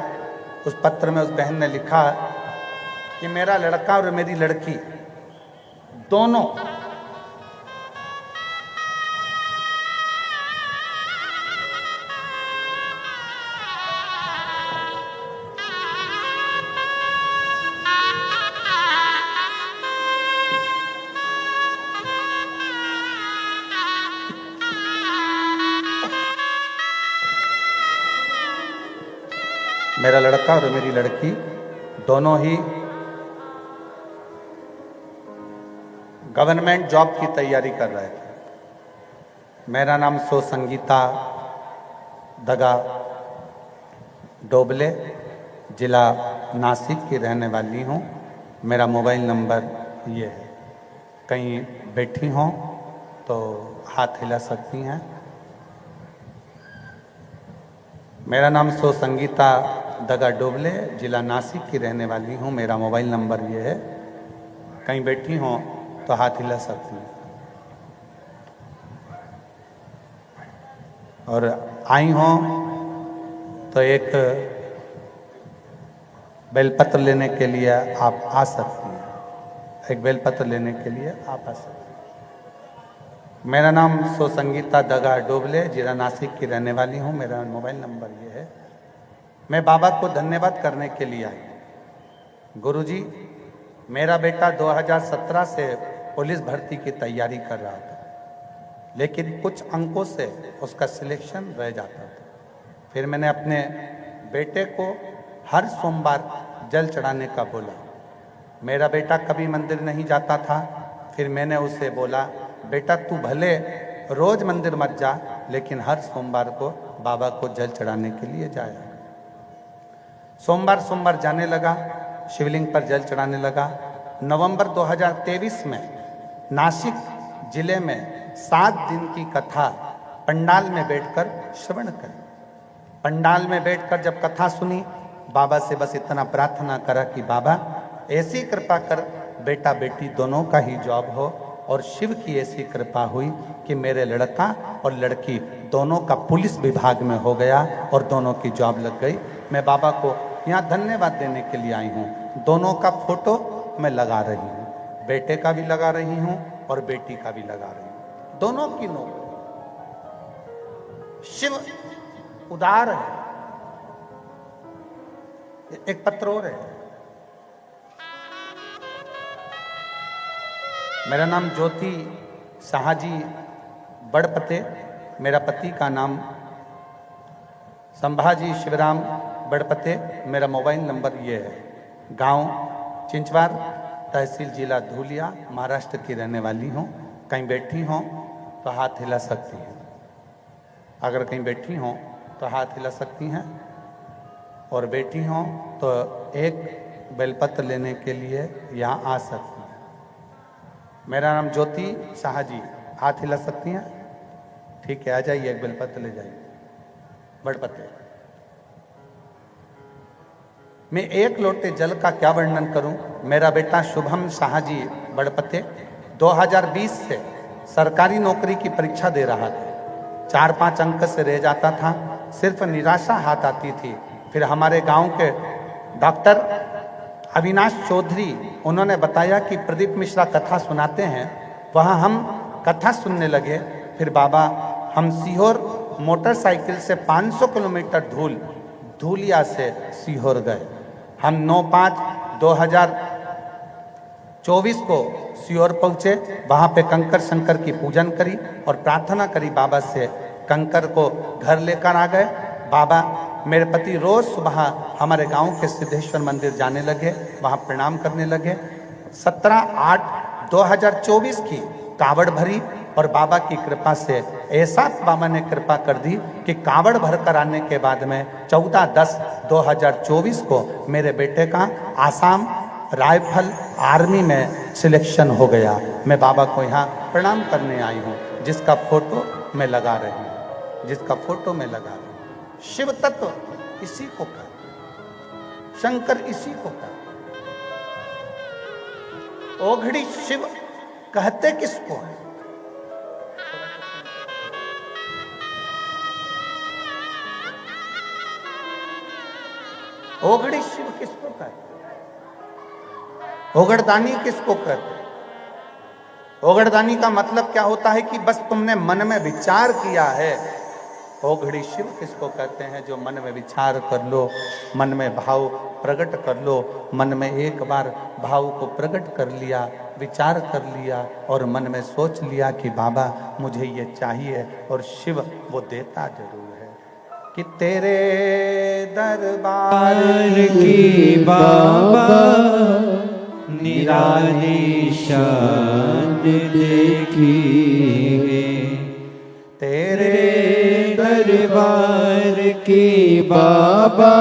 A: उस पत्र में उस बहन ने लिखा कि मेरा लड़का और मेरी लड़की दोनों मेरा लड़का और मेरी लड़की दोनों ही गवर्नमेंट जॉब की तैयारी कर रहे थे। मेरा नाम सो संगीता दगा डोबले, जिला नासिक की रहने वाली हूँ। मेरा मोबाइल नंबर ये है, कहीं बैठी हों तो हाथ हिला सकती हैं। मेरा नाम सो संगीता दगा डोबले, जिला नासिक की रहने वाली हूँ। मेरा मोबाइल नंबर ये है, कहीं बैठी हों तो हाथ हिला सकती हैं। और आई हों तो एक बेलपत्र लेने के लिए आप आ सकती हैं, एक बेलपत्र लेने के लिए आप आ सकती हैं। मेरा नाम सो संगीता दगा डोबले, जिला नासिक की रहने वाली हूँ। मेरा मोबाइल नंबर ये है। मैं बाबा को धन्यवाद करने के लिए आई। गुरुजी, मेरा बेटा 2017 से पुलिस भर्ती की तैयारी कर रहा था, लेकिन कुछ अंकों से उसका सिलेक्शन रह जाता था। फिर मैंने अपने बेटे को हर सोमवार जल चढ़ाने का बोला। मेरा बेटा कभी मंदिर नहीं जाता था। फिर मैंने उसे बोला, बेटा तू भले रोज मंदिर मत जा, लेकिन हर सोमवार को बाबा को जल चढ़ाने के लिए जाया। सोमवार सोमवार जाने लगा, शिवलिंग पर जल चढ़ाने लगा। नवंबर 2023 में नासिक जिले में 7 दिन की कथा पंडाल में बैठकर श्रवण करी। पंडाल में बैठकर जब कथा सुनी, बाबा से बस इतना प्रार्थना करा कि बाबा ऐसी कृपा कर बेटा बेटी दोनों का ही जॉब हो, और शिव की ऐसी कृपा हुई कि मेरे लड़का और लड़की दोनों का पुलिस विभाग में हो गया और दोनों की जॉब लग गई। मैं बाबा को यहाँ धन्यवाद देने के लिए आई हूँ। दोनों का फोटो मैं लगा रही हूँ, बेटे का भी लगा रही हूँ और बेटी का भी लगा रही हूँ, दोनों की नौकरी। शिव उदार है। एक पत्र और है। मेरा नाम ज्योति शाहजी बड़पते, मेरा पति का नाम संभाजी शिवराम बड़पते। मेरा मोबाइल नंबर ये है। गांव चिंचवार, तहसील जिला धूलिया, महाराष्ट्र की रहने वाली हूँ। कहीं बैठी हों तो हाथ हिला सकती हैं। अगर कहीं बैठी हों तो हाथ हिला सकती हैं, और बैठी हों तो एक बेलपत्र लेने के लिए यहाँ आ सकती हैं। मेरा नाम ज्योति शाहजी, हाथ हिला सकती हैं? ठीक है, आ जाइए, एक बेलपत्र ले जाइए। बड़पते मैं एक लोटे जल का क्या वर्णन करूं। मेरा बेटा शुभम शाहजी बड़पते 2020 से सरकारी नौकरी की परीक्षा दे रहा था। 4-5 अंक से रह जाता था, सिर्फ निराशा हाथ आती थी। फिर हमारे गांव के डॉक्टर अविनाश चौधरी, उन्होंने बताया कि प्रदीप मिश्रा कथा सुनाते हैं। वहाँ हम कथा सुनने लगे फिर बाबा हम सीहोर मोटरसाइकिल से 500 किलोमीटर धूलिया से सीहोर गए। हम 9/5/2024 को सीहोर पहुंचे। वहां पे कंकर शंकर की पूजन करी और प्रार्थना करी बाबा से, कंकर को घर लेकर आ गए। बाबा मेरे पति रोज सुबह हमारे गांव के सिद्धेश्वर मंदिर जाने लगे, वहां प्रणाम करने लगे। 17/8/2024 की कावड़ भरी और बाबा की कृपा से ऐसा बाबा ने कृपा कर दी कि कावड़ भर कर आने के बाद में 14/10/2024 को मेरे बेटे का आसाम राइफल आर्मी में सिलेक्शन हो गया। मैं बाबा को यहाँ प्रणाम करने आई हूँ, जिसका फोटो मैं लगा रही हूँ, जिसका फोटो मैं लगा रही हूँ। शिव तत्व इसी को कहते, शंकर इसी को कहते। ओघड़ी शिव कहते किसको है? ओघड़ी शिव किसको कहते? ओगड़दानी किसको कहते? ओगड़दानी का मतलब क्या होता है कि बस तुमने मन में विचार किया है। ओघड़ी शिव किसको कहते हैं? जो मन में विचार कर लो, मन में भाव प्रकट कर लो, मन में एक बार भाव को प्रकट कर लिया, विचार कर लिया और मन में सोच लिया कि बाबा मुझे ये चाहिए, और शिव वो देता जरूर है। कि तेरे दरबार
B: की बाबा निराली शान देखिए,
A: तेरे
B: दरबार की बाबा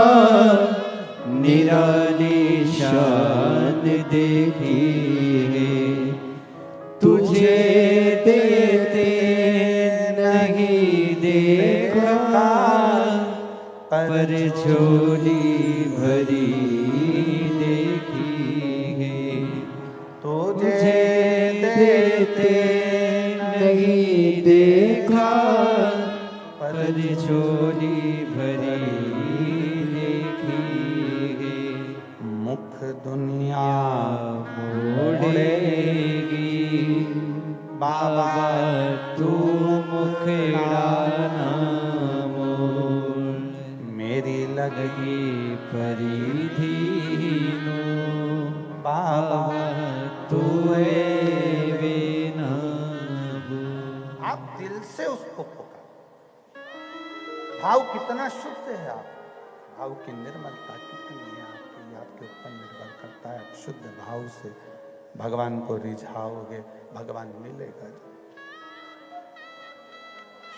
B: निराली शान देखिए। तुझे देते नहीं देखा, पर झोली भरी देखिए। तुझे देते नहीं देखा, पर झोली भरी देखिए।
A: मुख दुनिया
B: मोड़ेगी बाबा, तू मुखड़ा ना मोड़। मेरी लगी परिधि नो बाबा, तू बिना।
A: आप दिल से उसको पुकार। भाव कितना शुद्ध है, आप भाव की निर्मलता कितनी है आपकी, आपके ऊपर निर्भर करता है। आप शुद्ध भाव से भगवान को रिझाओगे, भगवान मिलेगा।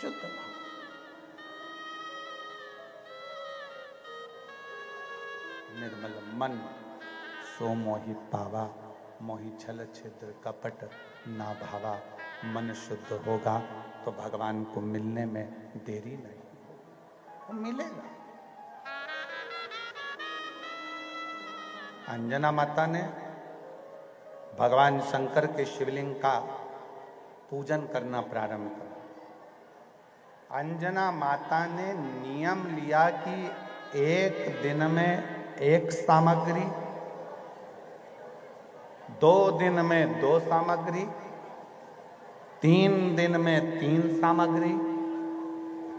A: शुद्ध भाव। निर्मल मन सो मोहि पावा, मोहि छल छिद्र कपट ना भावा। मन शुद्ध होगा तो भगवान को मिलने में देरी नहीं, वो मिलेगा। अंजना माता ने भगवान शंकर के शिवलिंग का पूजन करना प्रारंभ किया। अंजना माता ने नियम लिया कि एक दिन में एक सामग्री, 2 दिन में 2 सामग्री, 3 दिन में 3 सामग्री,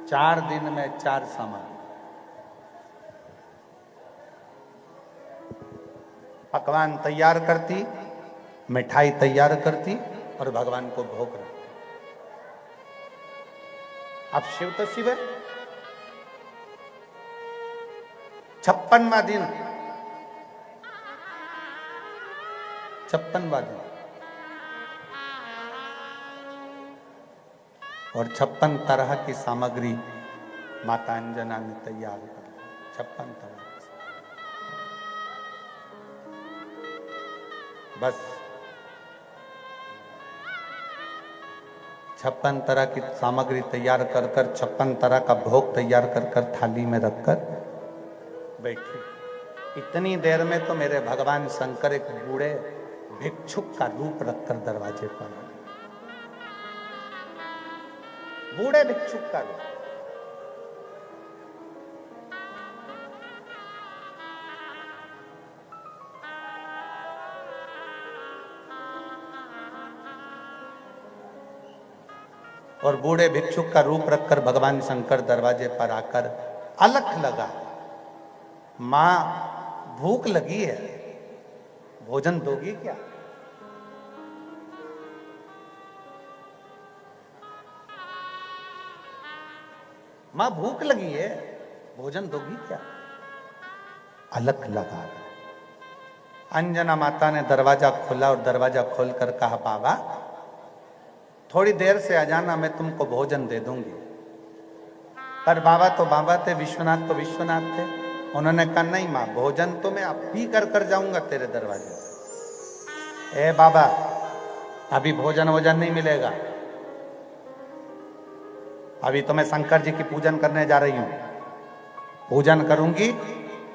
A: 4 दिन में 4 सामग्री। पकवान तैयार करती, मिठाई तैयार करती और भगवान को भोग रखती। अब शिव तो शिव है। 56वां दिन, 56वां दिन और 56 तरह की सामग्री माता अंजना ने तैयार कर ली। 56 तरह बस 56 तरह की सामग्री तैयार कर 56 तरह का भोग तैयार कर थाली में रखकर बैठी। इतनी देर में तो मेरे भगवान शंकर एक बूढ़े भिक्षुक का रूप रखकर दरवाजे पर आए। बूढ़े भिक्षुक का रूप। और बूढ़े भिक्षुक का रूप रखकर भगवान शंकर दरवाजे पर आकर अलख लगा, मां भूख लगी है, भोजन दोगी क्या? मां भूख लगी है, भोजन दोगी क्या? अलख लगा। अंजना माता ने दरवाजा खोला और दरवाजा खोलकर कहा, बाबा थोड़ी देर से आ जाना, मैं तुमको भोजन दे दूंगी। पर बाबा थे, विश्वनाथ तो विश्वनाथ थे। उन्होंने कहा, नहीं मां, भोजन तो मैं अब भी कर जाऊंगा तेरे दरवाजे से। ए बाबा, अभी भोजन नहीं मिलेगा, अभी तो मैं शंकर जी की पूजन करने जा रही हूं, पूजन करूंगी,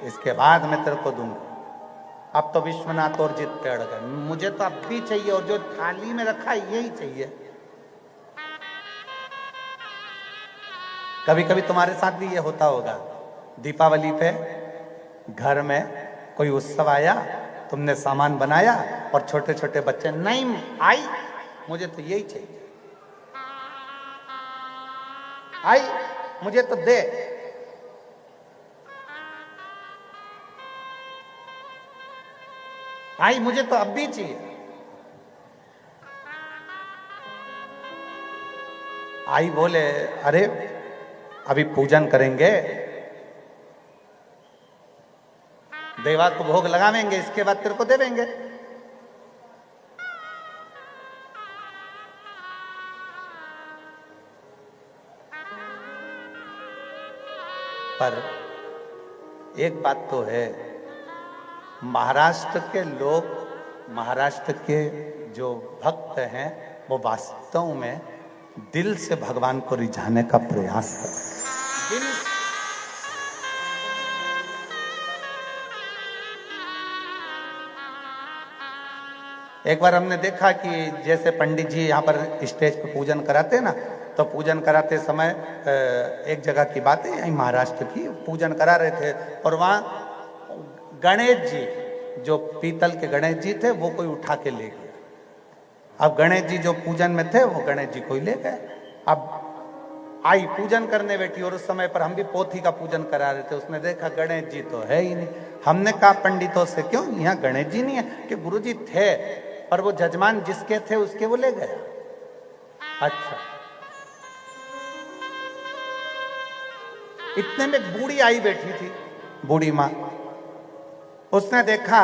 A: इसके बाद मैं तेरे को दूंगी। अब तो विश्वनाथ और जिद पे अड़ गए, मुझे तो अब भी चाहिए, और जो थाली में रखा है यही चाहिए। कभी कभी तुम्हारे साथ भी ये होता होगा, दीपावली पे घर में कोई उत्सव आया, तुमने सामान बनाया और छोटे छोटे बच्चे, नहीं आई मुझे तो यही चाहिए, आई मुझे तो दे। आई मुझे तो अब भी चाहिए। आई बोले, अरे अभी पूजन करेंगे, देवा को भोग लगावेंगे, इसके बाद तेरे को देवेंगे। पर एक बात तो है, महाराष्ट्र के लोग, महाराष्ट्र के जो भक्त हैं, वो वास्तव में दिल से भगवान को रिझाने का प्रयास करते हैं। एक बार हमने देखा कि जैसे पंडित जी यहाँ पर स्टेज पे पूजन कराते हैं ना, तो पूजन कराते समय एक जगह की बात है, यही महाराष्ट्र की, पूजन करा रहे थे और वहाँ गणेश जी, जो पीतल के गणेश जी थे, वो कोई उठा के ले गया। अब गणेश जी जो पूजन में थे, वो गणेश जी को ही ले गए। अब आई पूजन करने बैठी, और उस समय पर हम भी पोथी का पूजन करा रहे थे। उसने देखा गणेश जी तो है ही नहीं। हमने कहा पंडितों से, क्यों यहाँ गणेश जी नहीं है? कि गुरु जी थे, पर वो जजमान जिसके थे उसके वो ले गया। अच्छा, इतने में एक बूढ़ी आई बैठी थी, बूढ़ी माँ। उसने देखा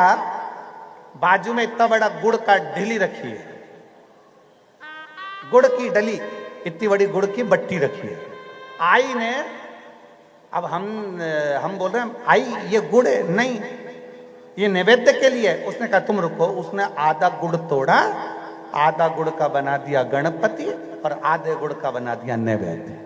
A: बाजू में इतना बड़ा गुड़ का ढिली रखी है, गुड़ की डली, इतनी बड़ी गुड़ की बट्टी रखी है। आई ने, अब हम बोल रहे हैं आई ये गुड़ है, नहीं ये नैवेद्य के लिए। उसने कहा तुम रुको। उसने आधा गुड़ तोड़ा, आधा गुड़ का बना दिया गणपति और आधे गुड़ का बना दिया नैवेद्य।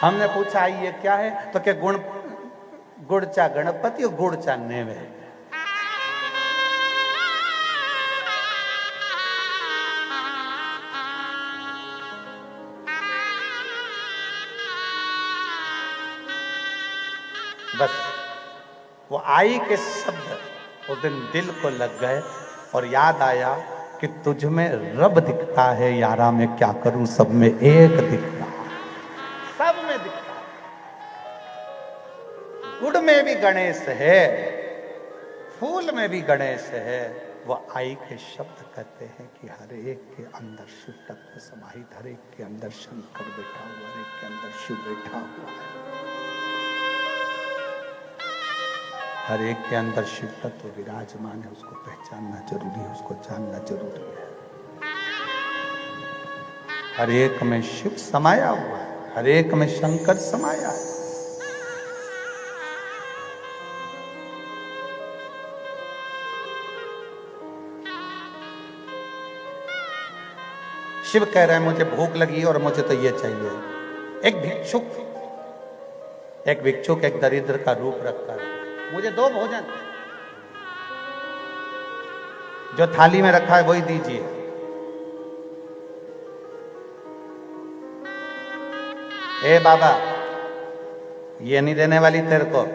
A: हमने पूछा आई ये क्या है? तो क्या गुड़ चा गणपति और गुड़ चा नैवेद्य। बस वो आई के शब्द उस दिन दिल को लग गए और याद आया कि तुझ में रब दिखता है यारा, मैं क्या करूं, सब में एक दिखता है, सब में दिखता है। गुड़ में भी गणेश है, फूल में भी गणेश है। वो आई के शब्द कहते हैं कि हर एक के अंदर शिव तत्व समाहित, हर एक के अंदर शंकर बैठा हुआ, हर एक के अंदर शिव बैठा हुआ है, हर एक के अंदर शिव तत्व विराजमान है। उसको पहचानना जरूरी है, उसको जानना जरूरी है। हर एक में शिव समाया हुआ है, हर एक में शंकर समाया है। शिव कह रहे हैं मुझे भूख लगी और मुझे तो ये चाहिए। एक भिक्षुक एक दरिद्र का रूप रखकर, मुझे दो भोजन, जो थाली में रखा है वही दीजिए। ए बाबा, ये नहीं देने वाली तेरे को,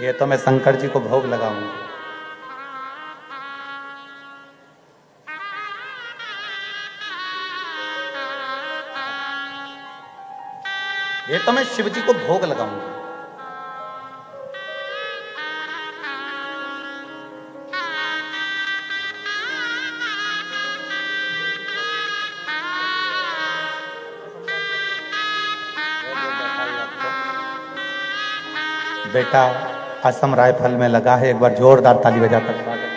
A: ये तो मैं शंकर जी को भोग लगाऊंगा। ये तो मैं शिव जी को भोग लगाऊंगा। बेटा असम राइफल में लगा है, एक बार जोरदार ताली बजाकर स्वागत।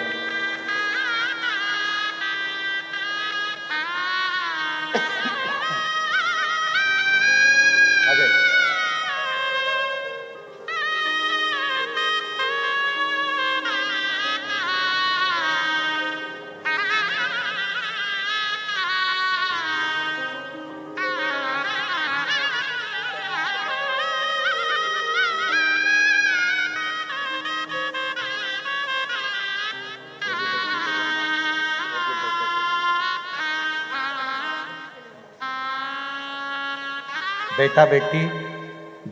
A: बेटा बेटी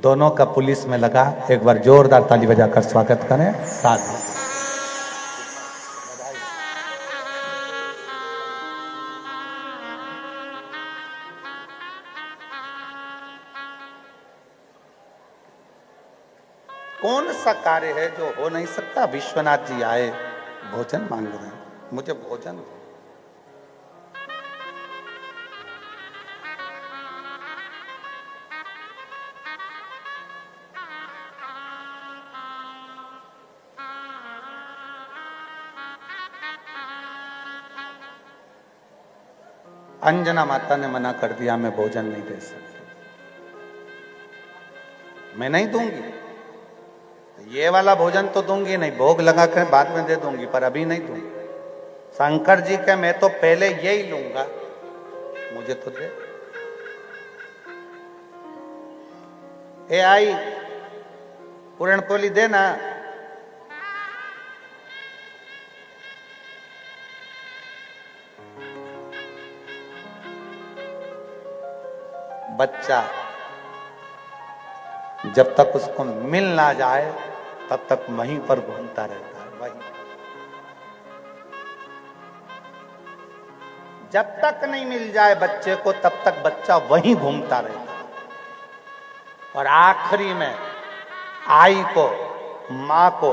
A: दोनों का पुलिस में लगा, एक बार जोरदार ताली बजाकर स्वागत करें। साथ कौन सा कार्य है जो हो नहीं सकता? विश्वनाथ जी आए, भोजन मांग रहे हैं, मुझे भोजन दो। अंजना माता ने मना कर दिया, मैं भोजन नहीं दे सकती, मैं नहीं दूंगी। ये वाला भोजन तो दूंगी नहीं, भोग लगा कर बाद में दे दूंगी, पर अभी नहीं दूंगी। शंकर जी के मैं तो पहले यही लूंगा, मुझे तो दे। ए आई पूरणपोली देना। बच्चा जब तक उसको मिल ना जाए तब तक वहीं पर घूमता रहता है, वहीं। जब तक नहीं मिल जाए बच्चे को तब तक बच्चा वहीं घूमता रहता है। और आखिरी में आई को, मां को,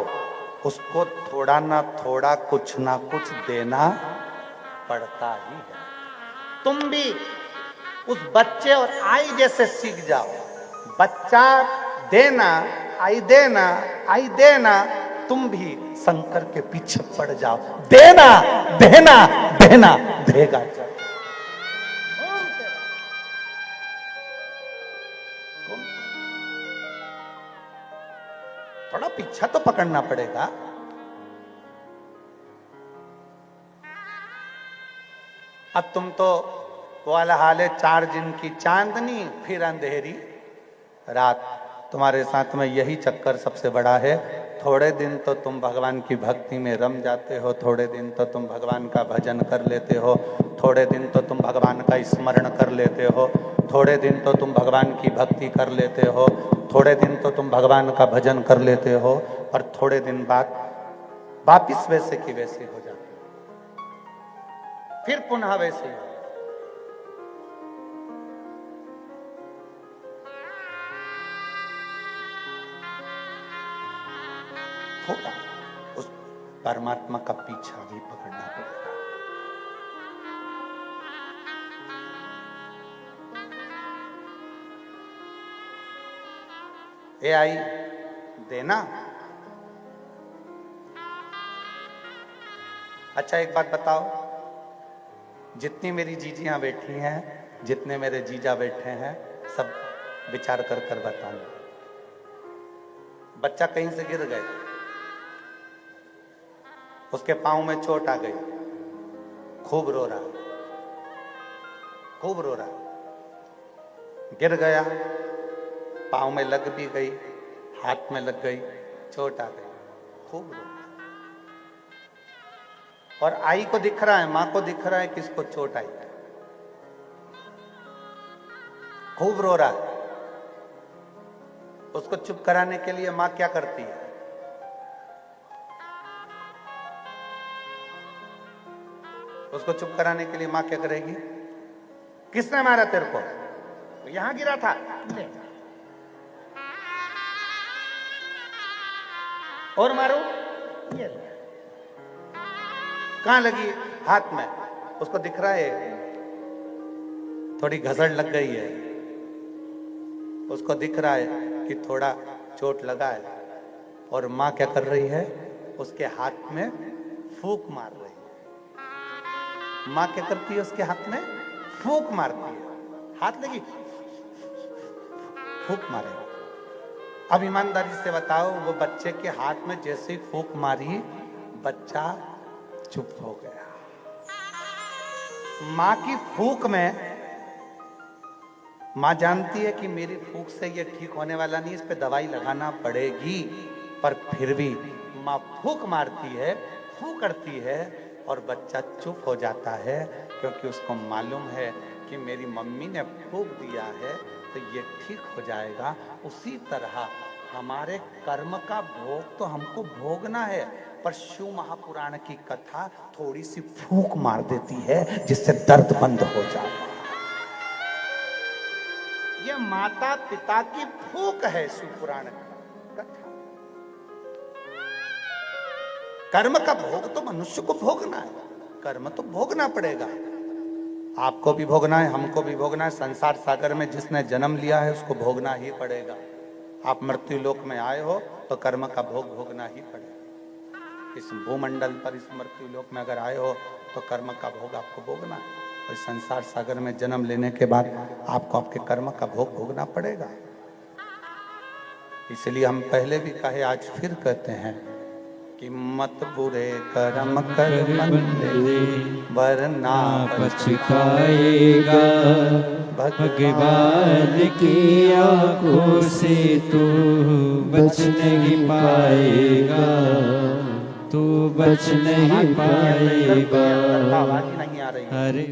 A: उसको थोड़ा ना थोड़ा कुछ ना कुछ देना पड़ता ही है। तुम भी उस बच्चे और आई जैसे सीख जाओ। बच्चा देना, आई देना, आई देना, तुम भी शंकर के पीछे पड़ जाओ। देना देना देना, देगा। थोड़ा पीछा तो पकड़ना पड़ेगा। अब तुम तो वाला हाल है, 4 दिन की चांदनी फिर अंधेरी रात। तुम्हारे साथ में यही चक्कर सबसे बड़ा है। थोड़े दिन तो तुम भगवान की भक्ति में रम जाते हो, थोड़े दिन तो तुम भगवान का भजन कर लेते हो, थोड़े दिन तो तुम भगवान का स्मरण कर लेते हो, थोड़े दिन तो तुम भगवान की भक्ति कर लेते हो, थोड़े दिन तो तुम भगवान का भजन कर लेते हो, और थोड़े दिन बाद वापिस वैसे की वैसे हो जाते हो, फिर पुनः वैसे ही। थोड़ा उस परमात्मा का पीछा भी पकड़ना पड़ेगा। ए आई देना। अच्छा एक बात बताओ, जितनी मेरी जीजियां बैठी हैं, जितने मेरे जीजा बैठे हैं, सब विचार कर कर बताऊं। बच्चा कहीं से गिर गए, उसके पांव में चोट आ गई, खूब रो रहा, खूब रो रहा। गिर गया, पांव में लग भी गई, हाथ में लग गई, चोट आ गई, खूब रो रहा। और आई को दिख रहा है, मां को दिख रहा है किसको चोट आई, खूब रो रहा है। उसको चुप कराने के लिए मां क्या करती है? उसको चुप कराने के लिए मां क्या करेगी? किसने मारा तेरे को? यहां गिरा था, और मारो, ये कहां लगी? हाथ में। उसको दिख रहा है थोड़ी घसड़ लग गई है, उसको दिख रहा है कि थोड़ा चोट लगा है, और माँ क्या कर रही है? उसके हाथ में फूंक मार रही है। माँ क्या करती है? उसके हाथ में फूंक मारती है। हाथ लगी, फूंक मारे। अब ईमानदारी से बताओ, वो बच्चे के हाथ में जैसे ही फूंक मारी, बच्चा चुप हो गया। माँ की फूंक में, माँ जानती है कि मेरी फूंक से ये ठीक होने वाला नहीं, इस पे दवाई लगाना पड़ेगी, पर फिर भी माँ फूंक मारती है, फूंक करती है, और बच्चा चुप हो जाता है, क्योंकि उसको मालूम है कि मेरी मम्मी ने फूंक दिया है तो ये ठीक हो जाएगा। उसी तरह हमारे कर्म का भोग तो हमको भोगना है, पर शिव महापुराण की कथा थोड़ी सी फूंक मार देती है, जिससे दर्द बंद हो जाए। ये माता पिता की फूंक है शिव पुराण की कथा। कर्म का भोग तो मनुष्य को भोगना है, कर्म तो भोगना पड़ेगा। आपको भी भोगना है, हमको भी भोगना है। संसार सागर में जिसने जन्म लिया है उसको भोगना ही पड़ेगा। आप मृत्यु लोक में आए हो तो कर्म का भोग भोगना ही पड़ेगा। इस भूमंडल पर, इस मृत्यु लोक में अगर आए हो तो कर्म का भोग आपको भोगना है। और संसार सागर में जन्म लेने के बाद आपको आपके कर्म का भोग भोगना पड़ेगा। इसलिए हम पहले भी कहे, आज फिर कहते हैं कि मत बुरे कर्म कर बंदे, वरना
B: पछताएगा। भगवान की आंखों से तू बच नहीं पाएगा, तू बच नहीं पाएगा।
A: नहीं आ रही।
B: अरे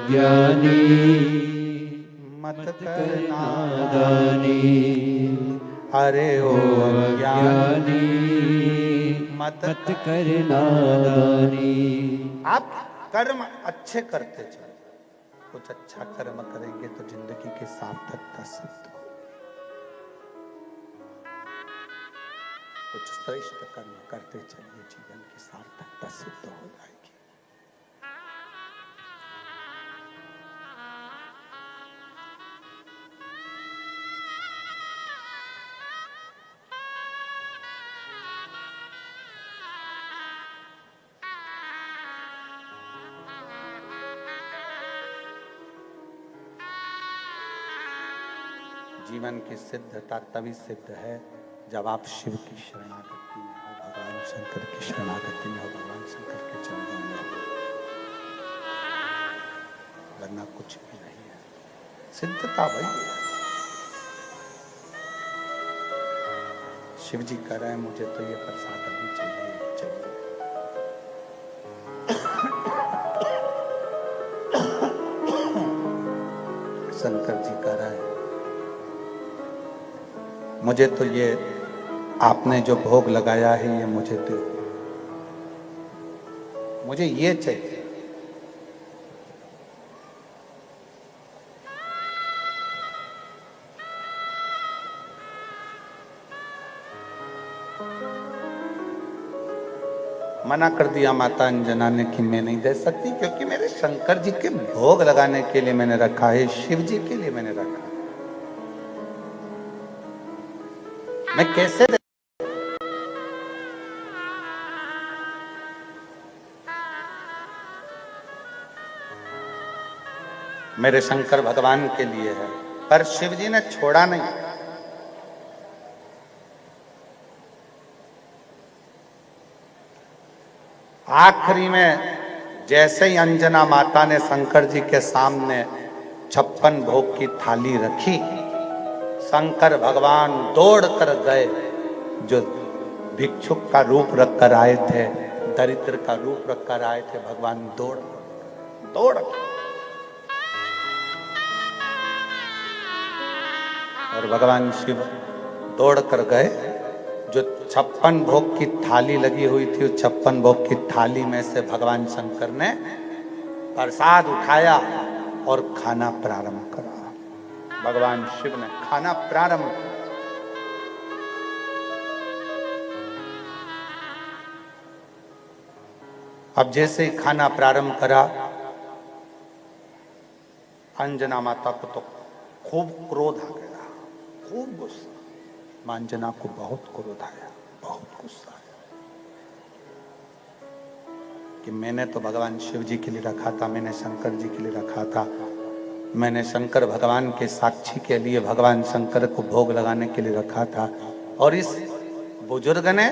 B: ज्ञानी
A: मत
B: कर नादानी,
A: अरे ओ
B: ज्ञानी मत कर नादानी।
A: आप कर्म अच्छे करते चलो, कुछ अच्छा कर्म करेंगे तो जिंदगी की सार्थकता सिद्ध हो। कुछ श्रेष्ठ कर्म करते चलिए, जीवन की सार्थकता सिद्ध हो जाएगी। जीवन की सिद्धता तभी सिद्ध है जब आप शिव की शरणागति में हो, भगवान शंकर की शरणागति में हो, भगवान शंकर के चरणों में हो, वरना कुछ भी नहीं है। सिद्धता वही है। शिव जी कह रहे हैं, मुझे तो ये प्रसाद अभी चाहिए, चाहिए। शंकर जी कह रहे हैं, मुझे तो ये आपने जो भोग लगाया है ये मुझे दो, मुझे ये चाहिए। मना कर दिया माता अंजना ने कि मैं नहीं दे सकती, क्योंकि मेरे शंकर जी के भोग लगाने के लिए मैंने रखा है, शिव जी के लिए मैंने रखा है। मैं कैसे दे? मेरे शंकर भगवान के लिए है, पर शिव जी ने छोड़ा नहीं। आखिरी में जैसे ही अंजना माता ने शंकर जी के सामने 56 भोग की थाली रखी, शंकर भगवान दौड़ कर गए। जो भिक्षुक का रूप रखकर आए थे, दरिद्र का रूप रखकर आए थे, भगवान दौड़ और भगवान शिव दौड़ कर गए। जो 56 भोग की थाली लगी हुई थी, उस 56 भोग की थाली में से भगवान शंकर ने प्रसाद उठाया और खाना प्रारंभ करा। भगवान शिव ने खाना प्रारंभ किया। अब जैसे ही खाना प्रारंभ करा, अंजना माता को तो खूब क्रोध आ गया, खूब गुस्सा। मां अंजना को बहुत क्रोध आया, बहुत गुस्सा आया कि मैंने तो भगवान शिव जी के लिए रखा था, मैंने शंकर जी के लिए रखा था, मैंने शंकर भगवान के साक्षी के लिए भगवान शंकर को भोग लगाने के लिए रखा था, और इस बुजुर्ग ने,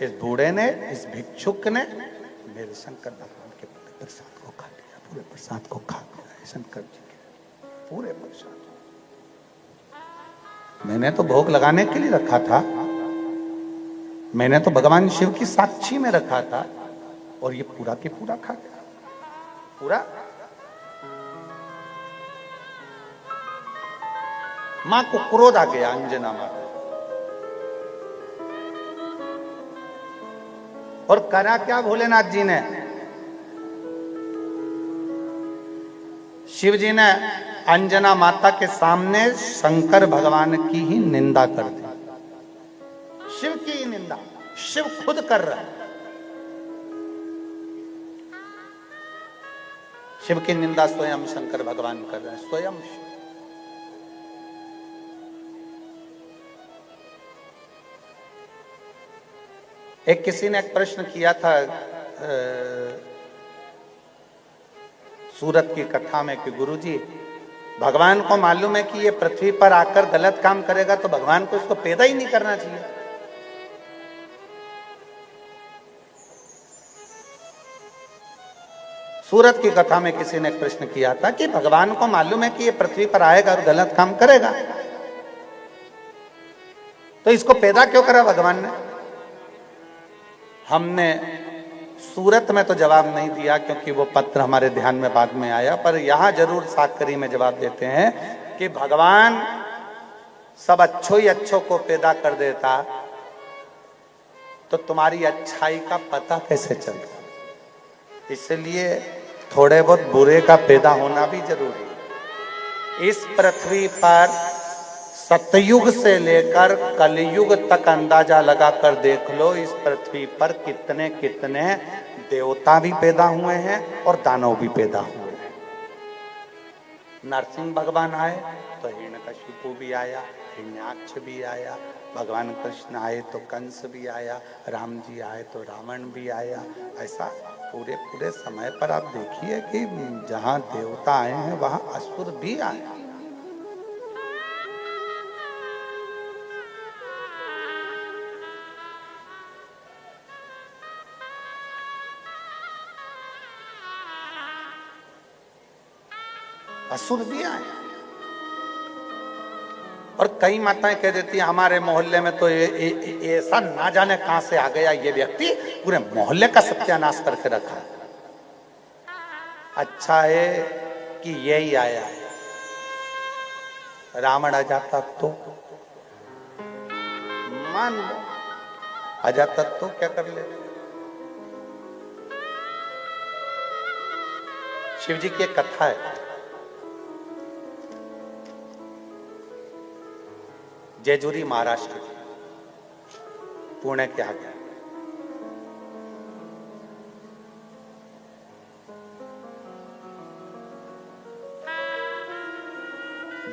A: इस बूढ़े ने, इस भिक्षुक ने मेरे शंकर भगवान के पूरे प्रसाद को खा लिया, पूरे प्रसाद को खा लिया। शंकर जी के पूरे प्रसाद मैंने तो भोग लगाने के लिए रखा था, मैंने तो भगवान शिव की साक्षी में रखा था, और ये पूरा के पूरा खा गया, पूरा। मां को क्रोध आ गया, अंजना मां, और करा क्या भोलेनाथ जी ने, शिव जी ने अंजना माता के सामने शंकर भगवान की ही निंदा कर दी, शिव की ही निंदा शिव खुद कर रहा है। शिव की निंदा स्वयं शंकर भगवान कर रहे हैं, स्वयं। एक किसी ने एक प्रश्न किया था सूरत की कथा में कि गुरुजी, भगवान को मालूम है कि ये पृथ्वी पर आकर गलत काम करेगा, तो भगवान को इसको पैदा ही नहीं करना चाहिए। सूरत की कथा में किसी ने एक प्रश्न किया था कि भगवान को मालूम है कि ये पृथ्वी पर आएगा और गलत काम करेगा, तो इसको पैदा क्यों करा भगवान ने। हमने सूरत में तो जवाब नहीं दिया, क्योंकि वो पत्र हमारे ध्यान में बाद में आया, पर यहां जरूर साकरी में जवाब देते हैं कि भगवान सब अच्छो ही अच्छों को पैदा कर देता, तो तुम्हारी अच्छाई का पता कैसे चलता। इसलिए थोड़े बहुत बुरे का पैदा होना भी जरूरी है। इस पृथ्वी पर सतयुग से लेकर कलयुग तक अंदाजा लगाकर देख लो, इस पृथ्वी पर कितने कितने देवता भी पैदा हुए हैं और दानव भी पैदा हुए हैं। नरसिंह भगवान आए तो हिरण्यकशिपु भी आया, हिरण्याक्ष भी आया, भगवान कृष्ण आए तो कंस भी आया, राम जी आए तो रावण भी आया। ऐसा पूरे पूरे समय पर आप देखिए कि जहां देवता आए हैं वहां असुर भी आए। असुर भी आए। और कई माताएं कह देती है हमारे मोहल्ले में तो ये ऐसा ना जाने कहां से आ गया ये व्यक्ति, पूरे मोहल्ले का सत्यानाश करके रखा। अच्छा है कि यही आया, रावण आ जाता तो मान लो, आ जाता तो क्या कर लेते। शिव जी की एक कथा है, जेजुरी महाराष्ट्र, पुणे के आगे।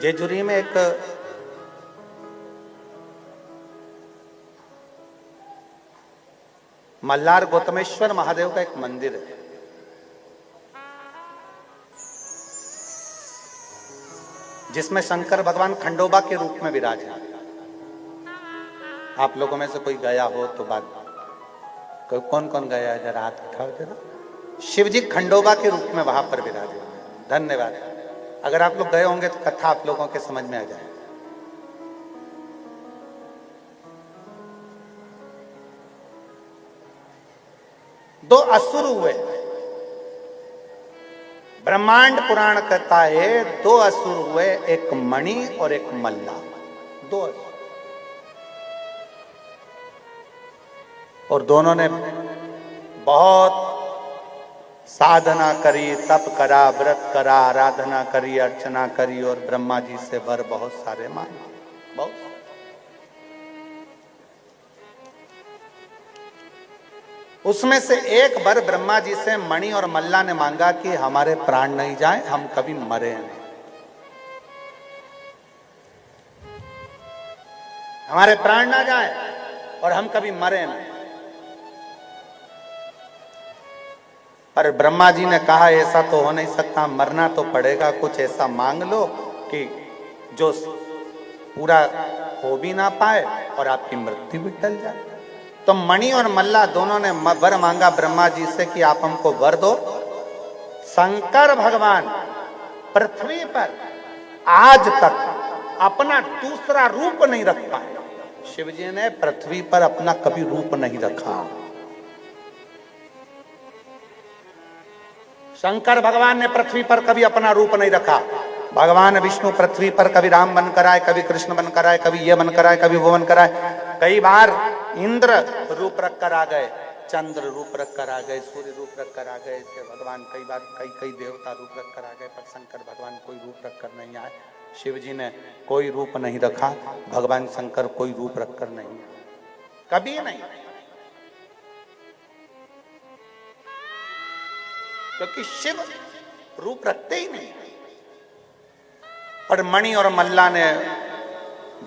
A: जेजुरी में एक मल्हार गौतमेश्वर महादेव का एक मंदिर है। जिसमें शंकर भगवान खंडोबा के रूप में विराजे हैं। आप लोगों में से कोई गया हो तो बात, कौन कौन गया है जरा हाथ उठाओ जरा। शिव जी खंडोबा के रूप में वहां पर विराजे हैं। धन्यवाद। अगर आप लोग गए होंगे तो कथा आप लोगों के समझ में आ जाए। दो असुर हुए, ब्रह्मांड पुराण कहता है दो असुर हुए, एक मणि और एक मल्ला। दो असुर, और दोनों ने बहुत साधना करी, तप करा, व्रत करा, आराधना करी, अर्चना करी, और ब्रह्मा जी से वर बहुत सारे मांगे, बहुत। उसमें से एक बार ब्रह्मा जी से मणि और मल्ला ने मांगा कि हमारे प्राण नहीं जाए, हम कभी मरे नहीं, हमारे प्राण ना जाए और हम कभी मरे नहीं। पर ब्रह्मा जी ने कहा ऐसा तो हो नहीं सकता, मरना तो पड़ेगा, कुछ ऐसा मांग लो कि जो पूरा हो भी ना पाए और आपकी मृत्यु भी टल जाए। तो मणि और मल्ला दोनों ने वर मांगा ब्रह्मा जी से कि आप हमको वर दो। शंकर भगवान पृथ्वी पर आज तक अपना दूसरा रूप नहीं रख पाए। शिव जी ने पृथ्वी पर अपना कभी रूप नहीं रखा। शंकर भगवान ने पृथ्वी पर कभी अपना रूप नहीं रखा। भगवान विष्णु पृथ्वी पर कभी राम बनकर आए, कभी कृष्ण बनकर आए, कभी ये बनकर आए, कभी वो बनकर आए। कई बार इंद्र रूप रख कर आ गए, चंद्र रूप रख कर आ गए, सूर्य रूप रख कर आ गए, भगवान कई बार कई देवता रूप रख कर आ गए, पर शंकर भगवान कोई रूप रख कर नहीं आए। शिव जी ने कोई रूप नहीं रखा, भगवान शंकर कोई रूप रख कर नहीं आए, कभी नहीं, क्योंकि शिव रूप रखते ही नहीं। पर मणि और मल्ला ने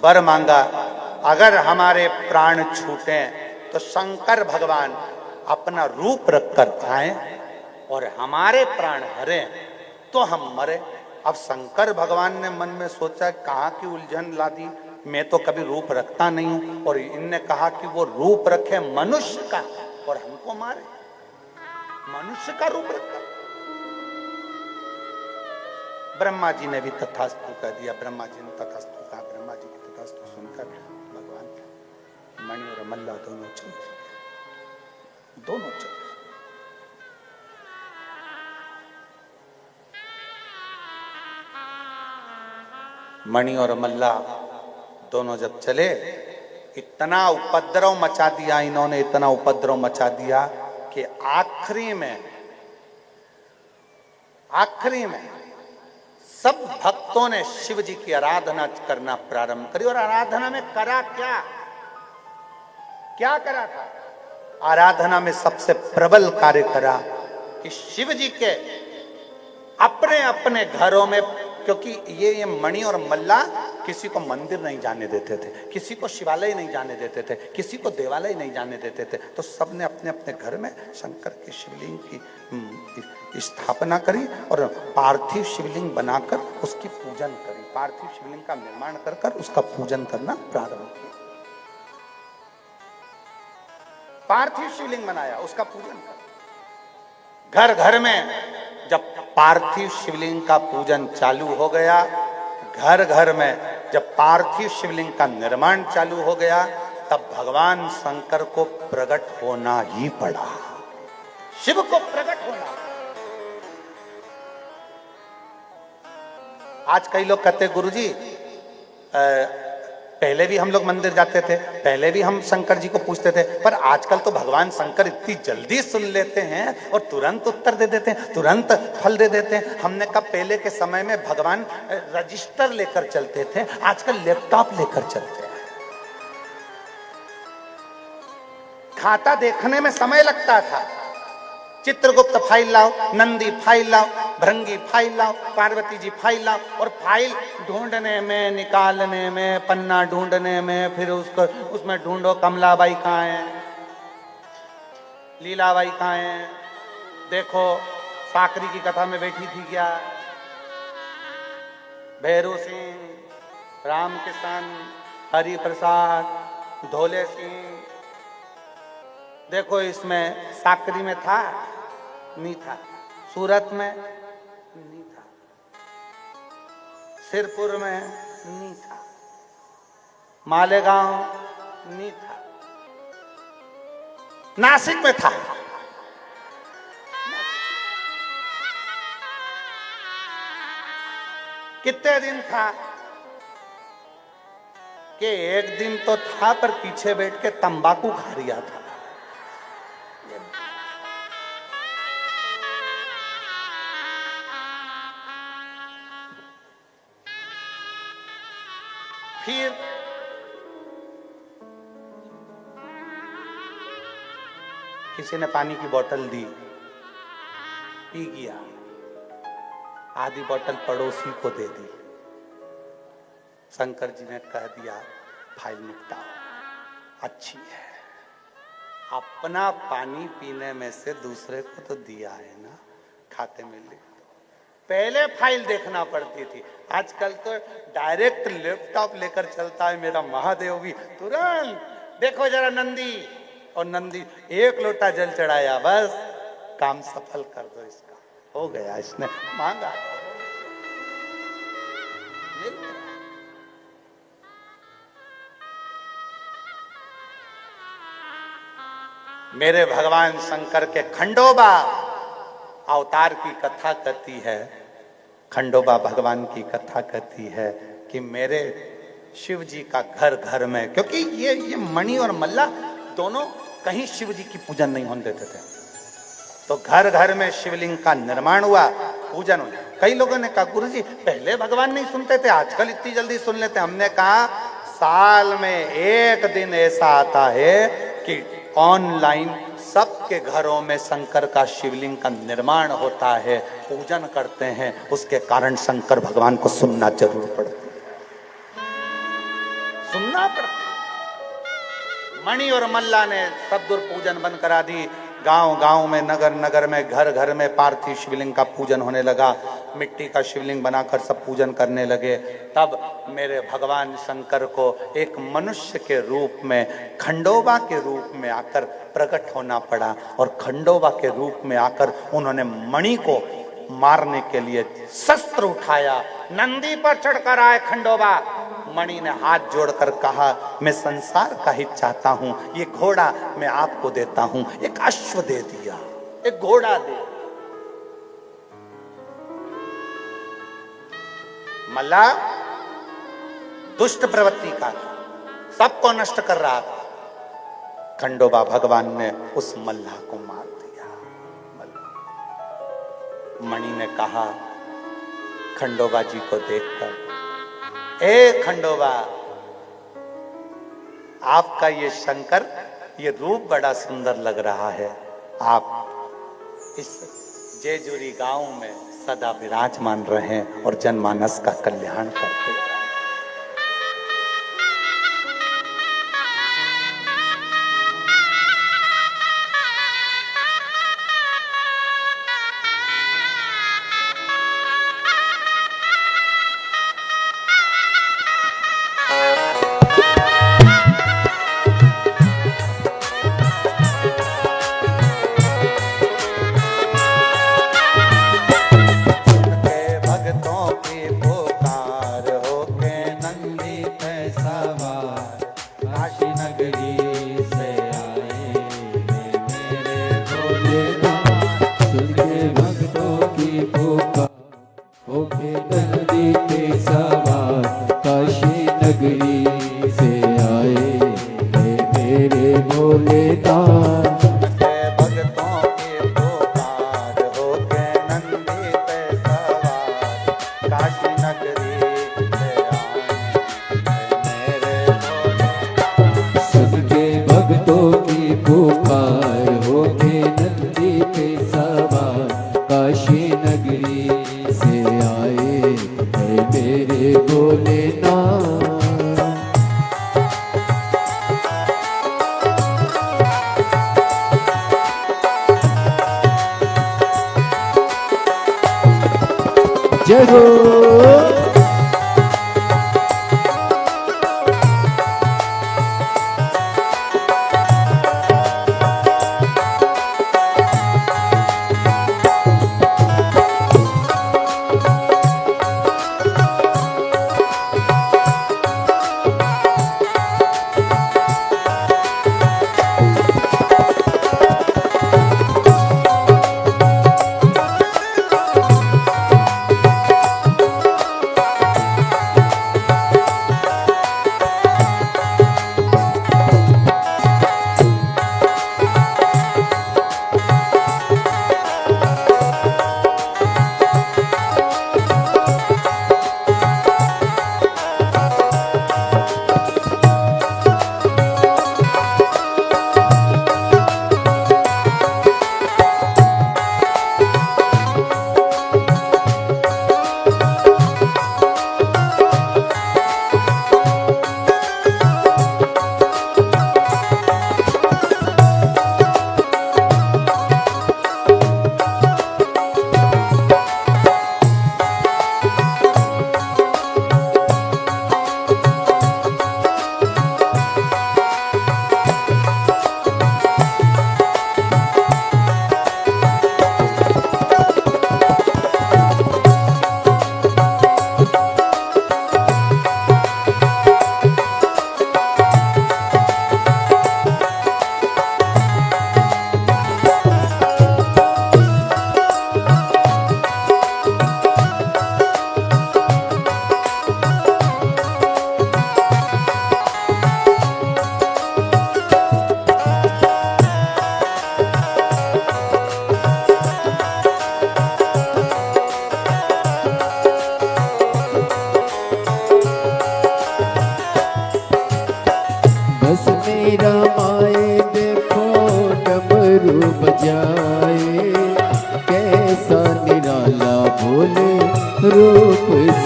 A: वर मांगा, अगर हमारे प्राण छूटे तो शंकर भगवान अपना रूप रखकर आए और हमारे प्राण हरे तो हम मरे। अब शंकर भगवान ने मन में सोचा, कहाँ की उलझन ला दी, मैं तो कभी रूप रखता नहीं हूं, और इनने कहा कि वो रूप रखे मनुष्य का और हमको मारे, मनुष्य का रूप रखा। ब्रह्मा जी ने भी तथास्तु कह दिया। ब्रह्मा जी ने तथास्तु कहा। ब्रह्मा जी की तथास्तु सुनकर भगवान मणि और मल्ला दोनों चल मणि और मल्ला दोनों जब चले, इतना उपद्रव मचा दिया इन्होंने, इतना उपद्रव मचा दिया कि आखिरी में सब भक्तों ने शिव जी की आराधना करना प्रारंभ करी। और आराधना में करा क्या करा था? आराधना में सबसे प्रबल कार्य करा कि शिव जी के अपने अपने घरों में, क्योंकि ये मणि और मल्ला किसी को मंदिर नहीं जाने देते थे, किसी को शिवालय नहीं जाने देते थे, किसी को देवालय नहीं जाने देते थे, तो सबने अपने अपने घर में शंकर के शिवलिंग की स्थापना करी और पार्थिव शिवलिंग बनाकर उसकी पूजन करी। पार्थिव शिवलिंग का निर्माण कर उसका पूजन करना प्रारंभ किया। पार्थिव शिवलिंग बनाया, उसका पूजन कर। घर घर में जब पार्थिव शिवलिंग का पूजन चालू हो गया, घर घर में जब पार्थिव शिवलिंग का निर्माण चालू हो गया, तब भगवान शंकर को प्रकट होना ही पड़ा। शिव को प्रकट होना। आज कई लोग कहते हैं, गुरुजी पहले भी हम लोग मंदिर जाते थे, पहले भी हम शंकर जी को पूछते थे, पर आजकल तो भगवान शंकर इतनी जल्दी सुन लेते हैं और तुरंत उत्तर दे देते हैं, तुरंत फल दे देते हैं। हमने कहा पहले के समय में भगवान रजिस्टर लेकर चलते थे, आजकल लैपटॉप लेकर चलते हैं। खाता देखने में समय लगता था, चित्रगुप्त फाइल लाओ, नंदी फाइल लाओ, भृंगी फाइल लाओ, पार्वती जी फाइल लाओ, और फाइल ढूंढने में, निकालने में, पन्ना ढूंढने में, फिर उसमें ढूंढो कमलाबाई कहाँ है, लीलाबाई कहाँ है, देखो साकरी की कथा में बैठी थी क्या, भैरू सिंह, राम किशन, हरि प्रसाद, धोले सिंह, देखो इसमें साकरी में था, नहीं था, सूरत में नहीं था, सिरपुर में नहीं था, मालेगांव नहीं था, नासिक में था। कितने दिन था कि एक दिन तो था, पर पीछे बैठ के तंबाकू खा रिया था। फिर किसी ने पानी की बोतल दी, पी गया, आधी बोतल पड़ोसी को दे दी। शंकर जी ने कह दिया फाइल निपटाओ, अच्छी है, अपना पानी पीने में से दूसरे को तो दिया है ना, खाते में लिख दो। पहले फाइल देखना पड़ती थी, आजकल तो डायरेक्ट लैपटॉप लेकर चलता है मेरा महादेव भी, तुरंत देखो जरा नंदी, और नंदी एक लोटा जल चढ़ाया, बस काम सफल कर दो इसका, हो गया, इसने मांगा। मेरे भगवान शंकर के खंडोबा अवतार की कथा कहती है, खंडोबा भगवान की कथा कहती है कि मेरे शिव जी का घर घर में, क्योंकि ये मणि और मल्ला दोनों कहीं शिव जी की पूजन नहीं होने देते थे, तो घर घर में शिवलिंग का निर्माण हुआ, पूजन हुआ। कई लोगों ने कहा गुरुजी पहले भगवान नहीं सुनते थे, आजकल इतनी जल्दी सुन लेते। हमने कहा साल में एक दिन ऐसा आता है कि ऑनलाइन सबके घरों में शंकर का शिवलिंग का निर्माण होता है, पूजन करते हैं, उसके कारण शंकर भगवान को सुनना जरूर पड़ता है, सुनना पड़ता। मणि और मल्ला ने सदगुरु पूजन बंद करा दी, गांव गांव में, नगर नगर में, घर घर में पार्थिव शिवलिंग का पूजन होने लगा, मिट्टी का शिवलिंग बनाकर सब पूजन करने लगे। तब मेरे भगवान शंकर को एक मनुष्य के रूप में, खंडोबा के रूप में आकर प्रकट होना पड़ा, और खंडोबा के रूप में आकर उन्होंने मणि को मारने के लिए शस्त्र उठाया, नंदी पर चढ़कर आए खंडोबा। मणि ने हाथ जोड़कर कहा मैं संसार का हित चाहता हूं, ये घोड़ा मैं आपको देता हूं। एक अश्व दे दिया, एक घोड़ा दे। मल्ला दुष्ट प्रवृत्ति का, सबको नष्ट कर रहा था, खंडोबा भगवान ने उस मल्ला को मार दिया। मणि ने कहा खंडोबा जी को देखकर, ए खंडोबा, आपका ये शंकर, ये रूप बड़ा सुंदर लग रहा है, आप इस जेजुरी गांव में सदा विराजमान रहे और जनमानस का कल्याण करते रहे।
B: जय हो।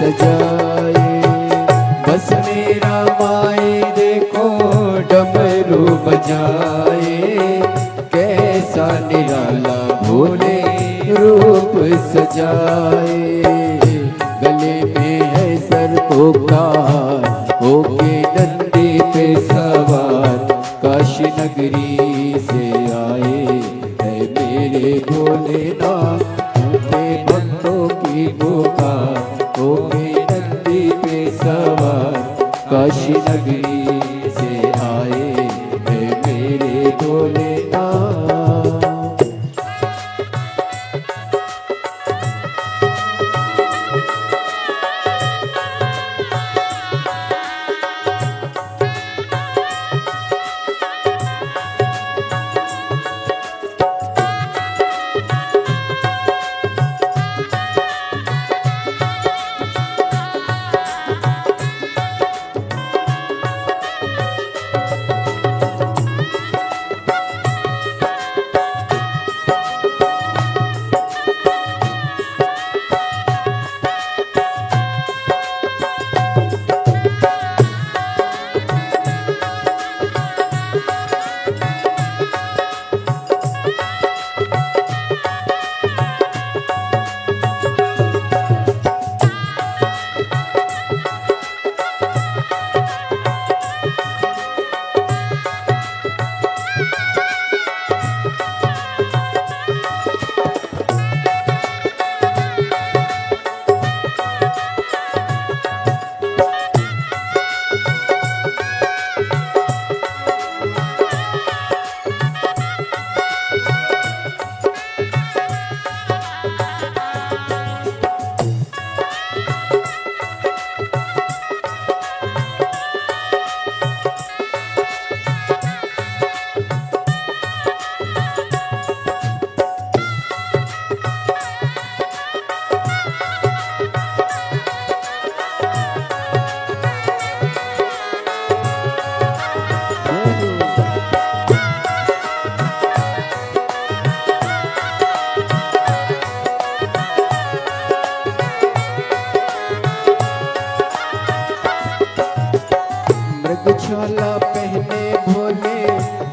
B: सजाए। बस मेरा माए देखो डमरू बजाए, कैसा निराला भोले रूप सजाए। गले में है सर्पों का होके नंदी पे सवार, काशी नगरी से आए है मेरे भोलेनाथ। उनके भक्तों की पुकार होके नंदी पे सवार, काशी नगरी से आए है मेरे भोलेनाथ। मृगशाला पहने भोले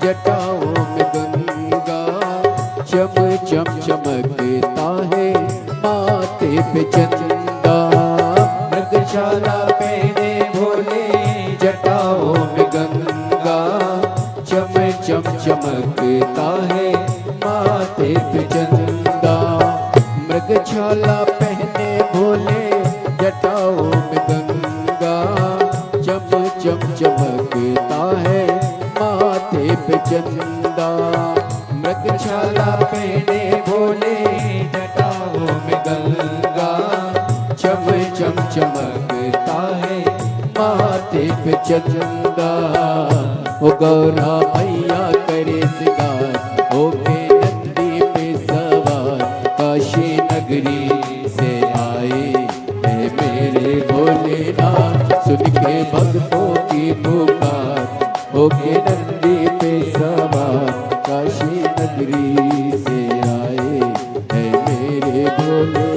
B: जटाओं में गंगा, चम चम चमकता है माथे पे चंदा। मृगशाला पहने भोले जटाओं में गंगा, चम चम चमकता है माथे पे चंदा। मृगशाला पहने भोले जटाओं में गंगा, चम चम चमकता है माथे पे चंदा। मृगशाला पहने भोले जटाओं में गंगा, चम चम चमकता है माथे पे चंदा। ओ गौरा मैया करे सिंगार होके नंदी पे सवार, काशी नगरी से आए है मेरे भोलेनाथ। सुन के भक्तों की पुकार होके नंदी पे सवार, काशी नगरी से आए है मेरे भोलेनाथ।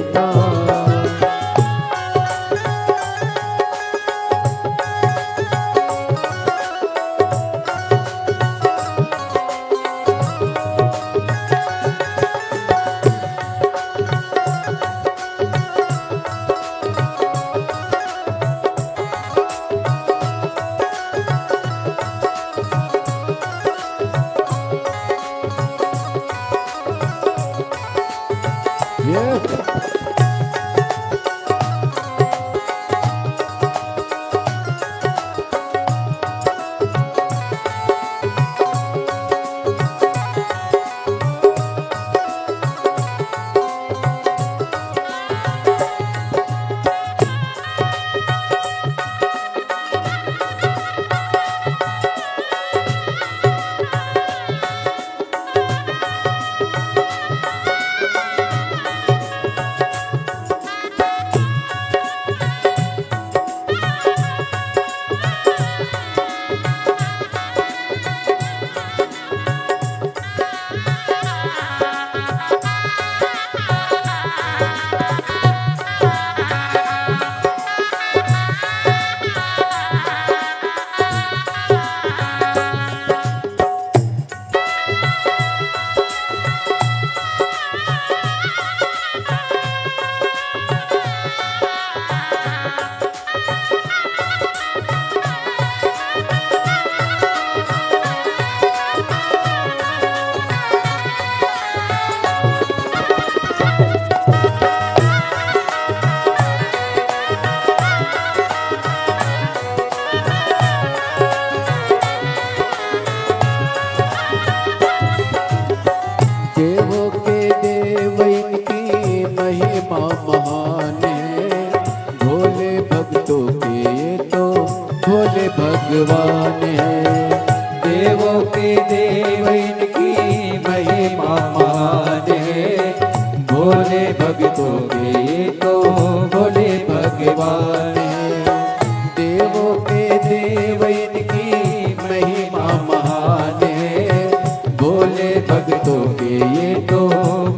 B: ये तो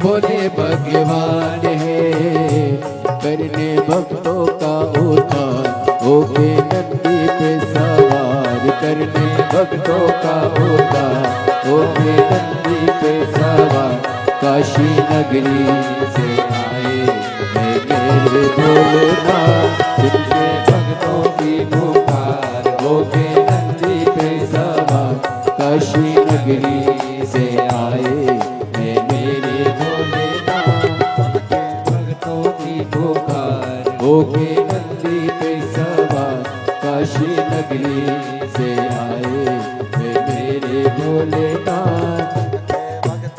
B: भोले भगवान है, करने भक्तों का उद्धार, होके नंदी पे सवार, करने भक्तों का उद्धार, होके नंदी पे सवार। काशी नगरी से आए मैं मेरे भोलेनाथ, जिनके भक्तों की पुकार, होके नंदी पे सवार। काशी नगरी से आए मैं मेरे भोलेनाथ, जिनके भक्तों की पुकार, होके नंदी पे सवार। काशी नगरी से आए मैं मेरे भोलेनाथ, काशी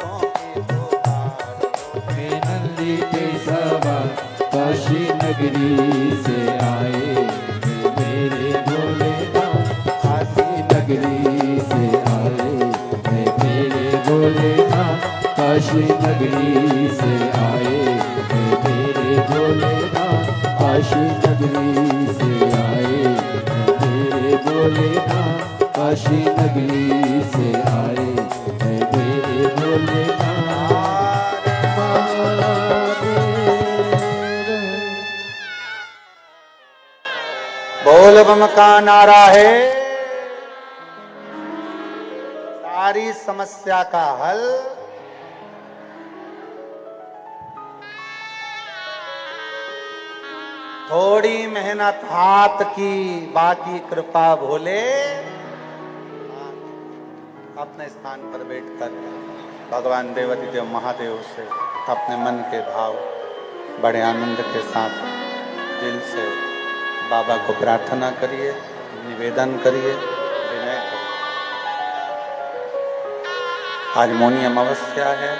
B: नगरी से आए मेरे भोलेनाथ, काशी नगरी से आए मेरे भोलेनाथ, काशी नगरी से आए मेरे भोलेनाथ, काशी नगरी से आए मेरे भोलेनाथ, काशी नगरी से आए मेरे भोलेनाथ।
A: बोल बम का नारा है सारी समस्या का हल। थोड़ी मेहनत हाथ की, बाकी कृपा भोले। अपने स्थान पर बैठकर भगवान देवाधिदेव महादेव से अपने मन के भाव बड़े आनंद के साथ दिल से बाबा को प्रार्थना करिए, निवेदन करिए, विनय करिए। आज मौनी अमावस्या है,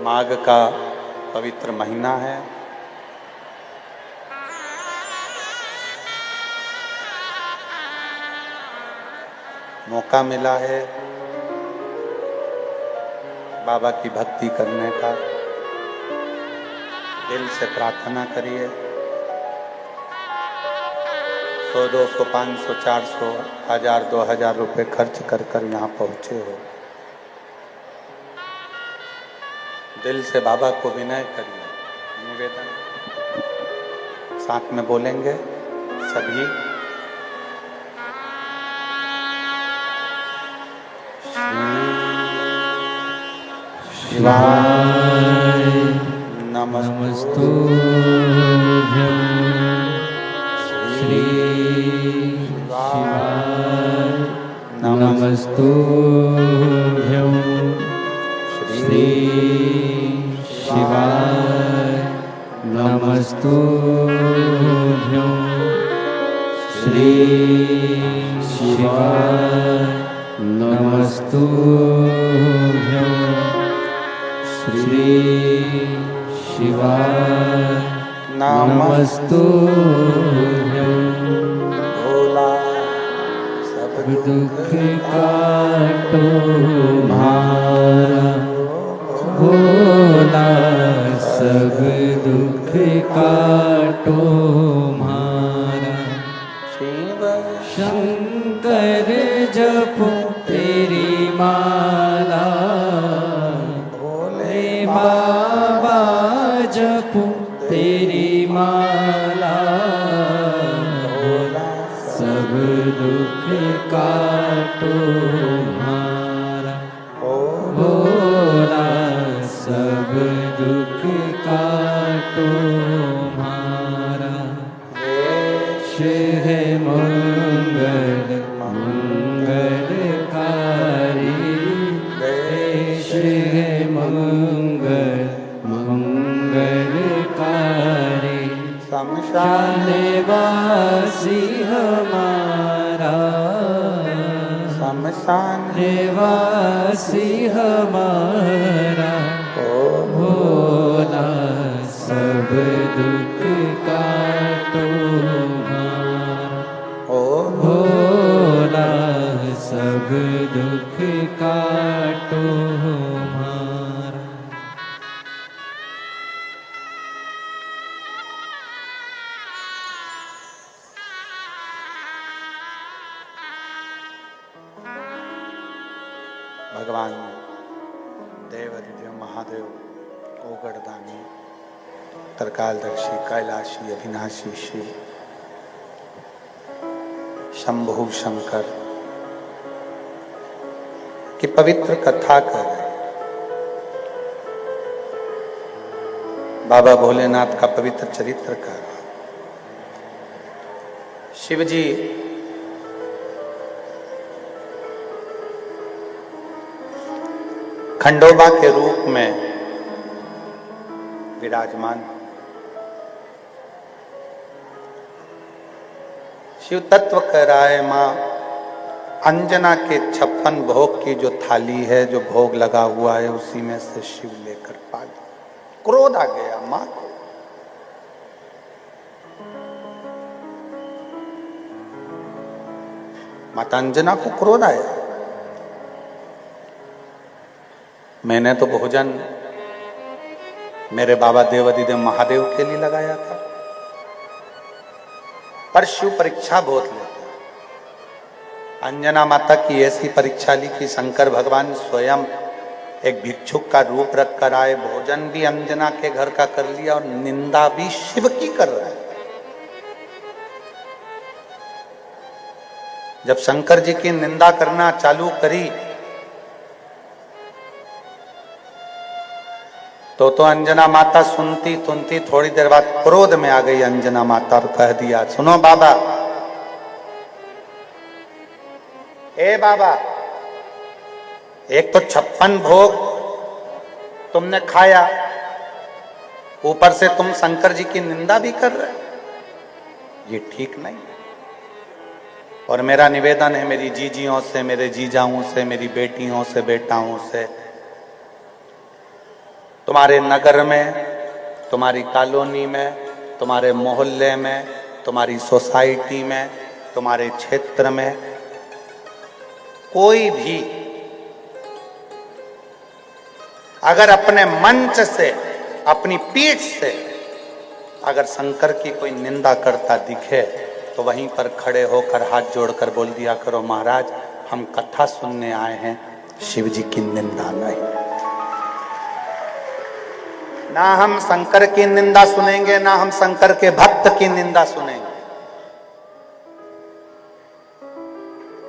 A: माघ का पवित्र महीना है। मौका मिला है बाबा की भक्ति करने का। दिल से प्रार्थना करिए। 100, 200, 500, 400, 1000, 2000 रुपए खर्च कर यहाँ पहुंचे हो। दिल से बाबा को विनय करिए, निवेदन साथ में बोलेंगे सभी। शिवाय नमस्तुभ्यं श्री शिवाय नमस्तुभ्यं श्री शिवाय नमस्तुभ्यं श्री शिवाय नमस्तुभ्यं श्री शिवाय नमस्तुभ्यं। भोला सब दुख काटो मारा, भोला सब दुख काटो मारा। शिव शंकर जपो तेरी माला, भोले बाबा जपो तेरी माला। भोला सब दुख काटो मारा, भोला सब दुख काटो मारा। शिव मंगल मंगलकारी, शिव मंगल मंगलकारी। शमशान वासी हमारा, शमशान वासी हमारा। भोला सब दुख काटो मारा, भोला सब दुख काटो मारा। भगवान देवाधिदेव महादेव ओगड़दानी तरकालदर्शी कैलाशी अविनाशी शिव शंभु शंकर की पवित्र कथा कर रहे हैं। बाबा भोलेनाथ का पवित्र चरित्र कर रहे हैं। शिव जी खंडोबा के रूप में विराजमान। शिव तत्व कह रहा है मां अंजना के 56 भोग की जो थाली है, जो भोग लगा हुआ है, उसी में से शिव लेकर पाली। क्रोध आ गया मां को। माता अंजना को क्रोध आया। मैंने तो भोजन मेरे बाबा देवाधिदेव महादेव के लिए लगाया था, पर शिव परीक्षा बहुत लेते हैं। अंजना माता की ऐसी परीक्षा ली कि शंकर भगवान स्वयं एक भिक्षुक का रूप रख कर आए। भोजन भी अंजना के घर का कर लिया और निंदा भी शिव की कर रहे हैं। जब शंकर जी की निंदा करना चालू करी तो अंजना माता सुनती सुनती थोड़ी देर बाद क्रोध में आ गई अंजना माता और कह दिया, सुनो बाबा, ए बाबा, एक तो 56 भोग तुमने खाया, ऊपर से तुम शंकर जी की निंदा भी कर रहे, ये ठीक नहीं। और मेरा निवेदन है मेरी जीजियों से, मेरे जीजाओं से, मेरी बेटियों से, बेटाओं से, तुम्हारे नगर में, तुम्हारी कॉलोनी में, तुम्हारे मोहल्ले में, तुम्हारी सोसाइटी में, तुम्हारे क्षेत्र में कोई भी अगर अपने मंच से, अपनी पीठ से अगर शंकर की कोई निंदा करता दिखे तो वहीं पर खड़े होकर हाथ जोड़कर बोल दिया करो, महाराज हम कथा सुनने आए हैं, शिव जी की निंदा नहीं। ना हम शंकर की निंदा सुनेंगे, ना हम शंकर के भक्त की निंदा सुनेंगे।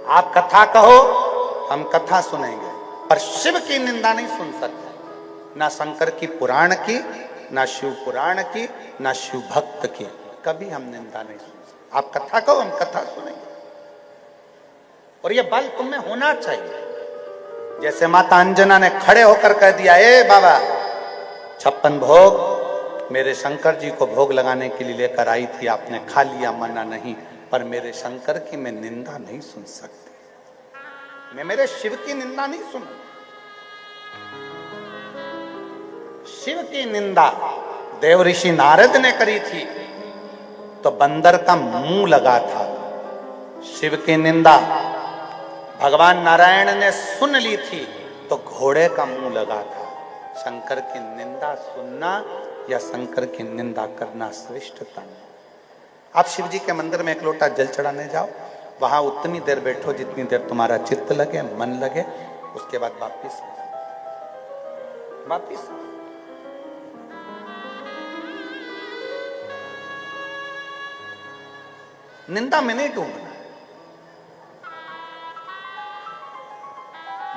A: आप कथा कहो, हम कथा सुनेंगे, पर शिव की निंदा नहीं सुन सकते। ना शंकर की पुराण की, ना शिव पुराण की, ना शिव भक्त की, कभी हम निंदा नहीं सुन सकते। आप कथा कहो, हम कथा सुनेंगे। और ये बल तुम में होना चाहिए। जैसे माता अंजना ने खड़े होकर कह दिया, ए बाबा, 56 भोग मेरे शंकर जी को भोग लगाने के लिए लेकर आई थी, आपने खा लिया, मना नहीं, पर मेरे शंकर की मैं निंदा नहीं सुन सकती। मैं मेरे शिव की निंदा नहीं सुनूं। शिव की निंदा देव ऋषि नारद ने करी थी तो बंदर का मुंह लगा था। शिव की निंदा भगवान नारायण ने सुन ली थी तो घोड़े का मुंह लगा था। शंकर की निंदा सुनना या शंकर की निंदा करना श्रेष्ठता नहीं। आप शिव जी के मंदिर में एक लोटा जल चढ़ाने जाओ, वहां उतनी देर बैठो जितनी देर तुम्हारा चित्त लगे, मन लगे, उसके बाद वापिस निंदा में नहीं डूबना,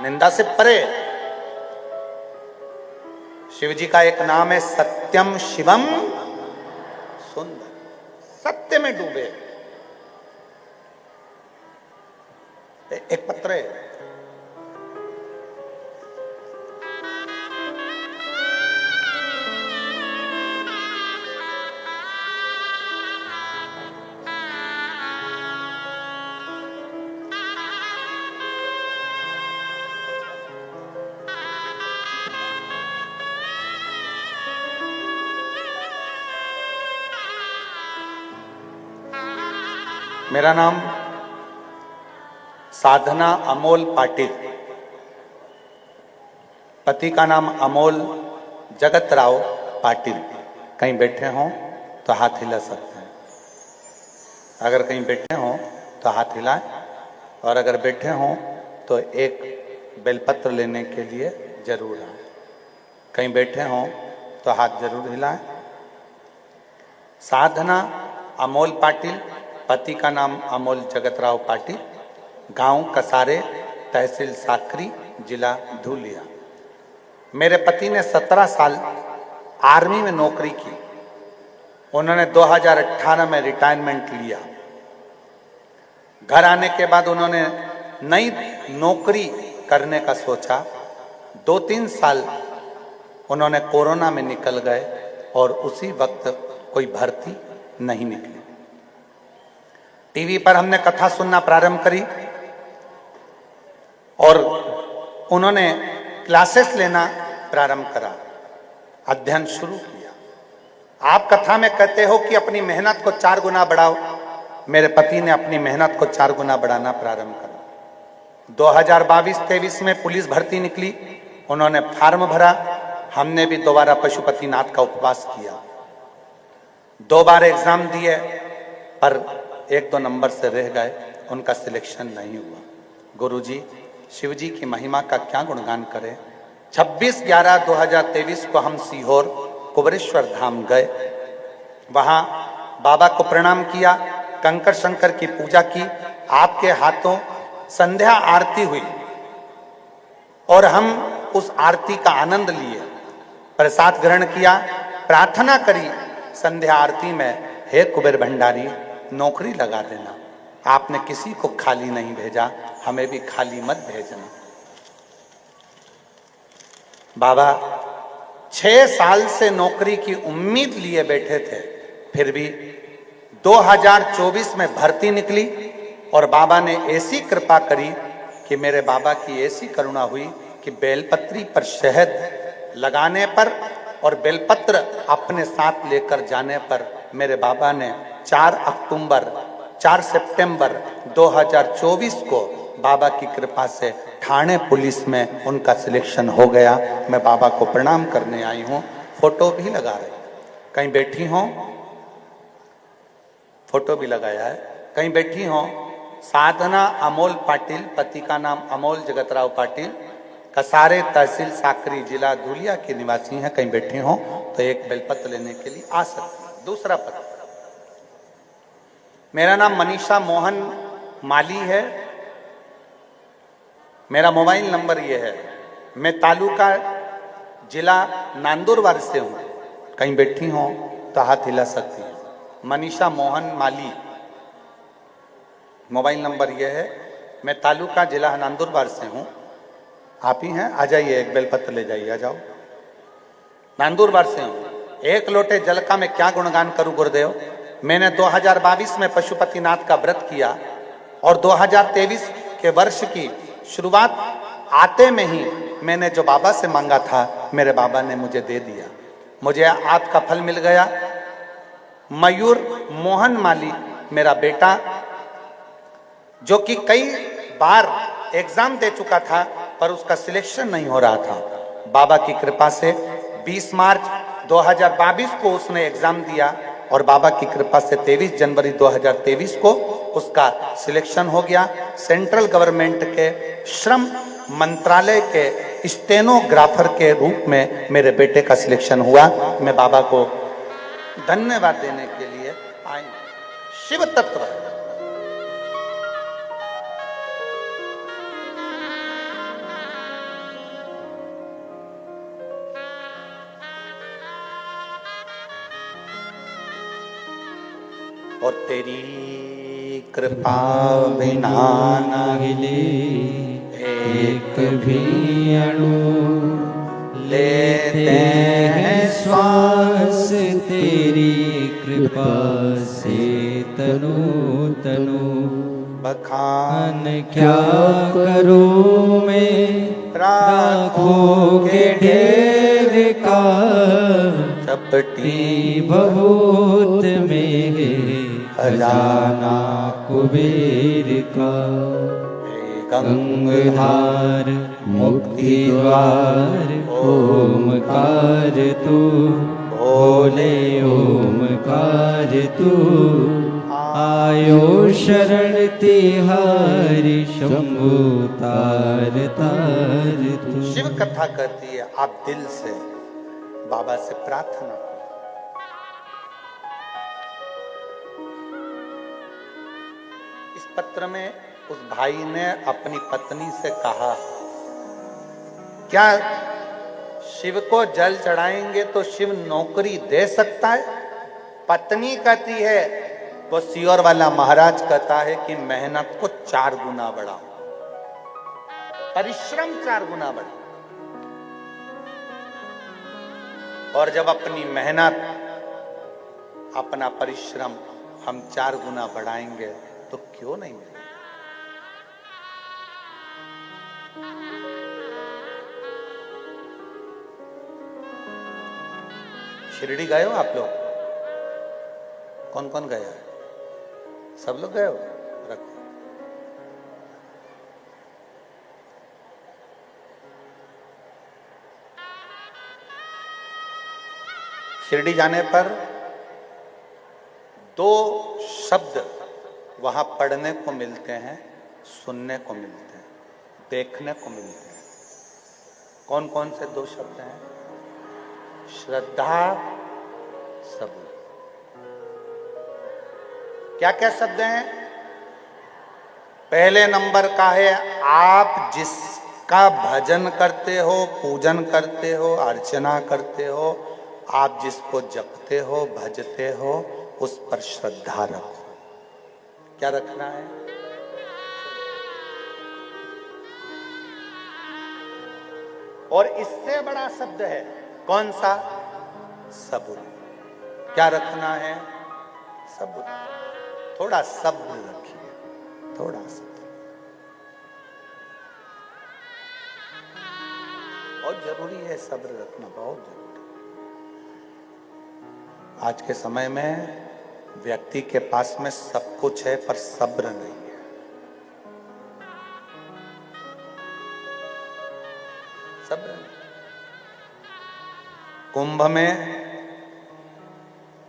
A: निंदा से परे। शिव जी का एक नाम है सत्यम शिवम सुंदर, सत्य में डूबे। एक पत्र है, मेरा नाम साधना अमोल पाटिल, पति का नाम अमोल जगत राव पाटिल। कहीं बैठे हों तो हाथ हिला सकते हैं, अगर कहीं बैठे हों तो हाथ हिलाएं, और अगर बैठे हों तो एक बेलपत्र लेने के लिए जरूर आए। कहीं बैठे हों तो हाथ जरूर हिलाएं। साधना अमोल पाटिल, पति का नाम अमोल जगतराव पाटिल, गांव कसारे, तहसील साकरी, जिला धुलिया। मेरे पति ने 17 साल आर्मी में नौकरी की। उन्होंने 2018 में रिटायरमेंट लिया। घर आने के बाद उन्होंने नई नौकरी करने का सोचा। 2-3 साल उन्होंने कोरोना में निकल गए और उसी वक्त कोई भर्ती नहीं निकली। टीवी पर हमने कथा सुनना प्रारंभ करी और उन्होंने क्लासेस लेना प्रारंभ करा, अध्ययन शुरू किया। आप कथा में कहते हो कि अपनी मेहनत को 4 गुना बढ़ाओ। मेरे पति ने अपनी मेहनत को 4 गुना बढ़ाना प्रारंभ करा। 2022-23 में पुलिस भर्ती निकली, उन्होंने फार्म भरा। हमने भी दोबारा पशुपतिनाथ का उपवास किया। 2 बार एग्जाम दिए पर 1-2 नंबर से रह गए, उनका सिलेक्शन नहीं हुआ। गुरुजी, शिव जी की महिमा का क्या गुणगान करें। 26/11/2023 को हम सीहोर कुबरेश्वर धाम गए। वहां बाबा को प्रणाम किया, कंकर शंकर की पूजा की। आपके हाथों संध्या आरती हुई और हम उस आरती का आनंद लिए, प्रसाद ग्रहण किया, प्रार्थना करी संध्या आरती में, हे कुबेर भंडारी नौकरी लगा देना। आपने किसी को खाली नहीं भेजा, हमें भी खाली मत भेजना। बाबा 6 साल से नौकरी की उम्मीद लिए बैठे थे, फिर भी 2024 में भर्ती निकली और बाबा ने ऐसी कृपा करी कि मेरे बाबा की ऐसी करुणा हुई कि बेलपत्री पर शहद लगाने पर और बेलपत्र अपने साथ लेकर जाने पर मेरे बाबा ने 4 सितंबर 2024 को बाबा की कृपा से ठाणे पुलिस में उनका सिलेक्शन हो गया। मैं बाबा को प्रणाम करने आई हूं। फोटो भी लगा रही, कहीं बैठी हो, फोटो भी लगाया है, कहीं बैठी हो। साधना अमोल पाटिल, पति का नाम अमोल जगतराव पाटिल, कसारे, तहसील साकरी, जिला धुलिया के निवासी हैं। कहीं बैठी हो तो एक बेलपत्र लेने के लिए आ सकती है। दूसरा पत्र, मेरा नाम मनीषा मोहन माली है। मेरा मोबाइल नंबर ये है। मैं तालुका जिला नांदुरबार से हूं। कहीं बैठी हो तो हाथ हिला सकती है। मनीषा मोहन माली, मोबाइल नंबर ये है। मैं तालुका जिला नांदुरबार से हूं। आप ही हैं? आ जाइए, एक बेलपत्र ले जाइए, आ जाओ। नांदुरबार से हूं। 1 लोटे जल का मैं क्या गुणगान करूं गुरुदेव। मैंने 2022 में पशुपतिनाथ का व्रत किया और 2023 के वर्ष की शुरुआत आते में ही मैंने जो बाबा से मांगा था, मेरे बाबा ने मुझे दे दिया। मुझे आज का फल मिल गया। मयूर मोहन माली मेरा बेटा, जो कि कई बार एग्जाम दे चुका था पर उसका सिलेक्शन नहीं हो रहा था, बाबा की कृपा से 20 मार्च 2022 को उसने एग्जाम दिया और बाबा की कृपा से 23 जनवरी 2023 को उसका सिलेक्शन हो गया। सेंट्रल गवर्नमेंट के श्रम मंत्रालय के स्टेनोग्राफर के रूप में मेरे बेटे का सिलेक्शन हुआ। मैं बाबा को धन्यवाद देने के लिए आई। शिव तत्व और तेरी कृपा बिना न हिले
B: एक भी अणु,
A: लेते हैं
B: श्वास तेरी कृपा से तनु तनु।
A: बखान
B: क्या करूं मैं राखों के ढेर का,
A: चपटी
B: बहुत मेरे खजाना कुबेर का। गंगाधार मुक्ति द्वार ओमकार तू, भोले ओमकार तू। आयो शरण तिहारी शंभु तार तार तू।
A: शिव कथा कहती है, आप दिल से बाबा से प्रार्थना करो। इस पत्र में उस भाई ने अपनी पत्नी से कहा, क्या शिव को जल चढ़ाएंगे तो शिव नौकरी दे सकता है? पत्नी कहती है, वो सियोर वाला महाराज कहता है कि मेहनत को 4 गुना बढ़ाओ, परिश्रम 4 गुना बढ़ाओ। और जब अपनी मेहनत, अपना परिश्रम हम 4 गुना बढ़ाएंगे तो क्यों नहीं मिलेगा? शिरडी गए हो आप लोग? कौन कौन गया है? सब लोग गए हो? रखो। शिरडी जाने पर 2 शब्द वहां पढ़ने को मिलते हैं, सुनने को मिलते हैं, देखने को मिलते हैं। कौन कौन से 2 शब्द हैं? श्रद्धा, सबूर। क्या क्या शब्द हैं? पहले नंबर का है, आप जिसका भजन करते हो, पूजन करते हो, अर्चना करते हो, आप जिसको जपते हो, भजते हो, उस पर श्रद्धा रखो। क्या रखना है? और इससे बड़ा शब्द है कौन सा? सबूर। क्या रखना है? सबूर। थोड़ा सब्र रखिए, थोड़ा सब्र। बहुत जरूरी है सब्र रखना, बहुत जरूरी। आज के समय में व्यक्ति के पास में सब कुछ है पर सब्र नहीं है। सब्र नहीं। कुंभ में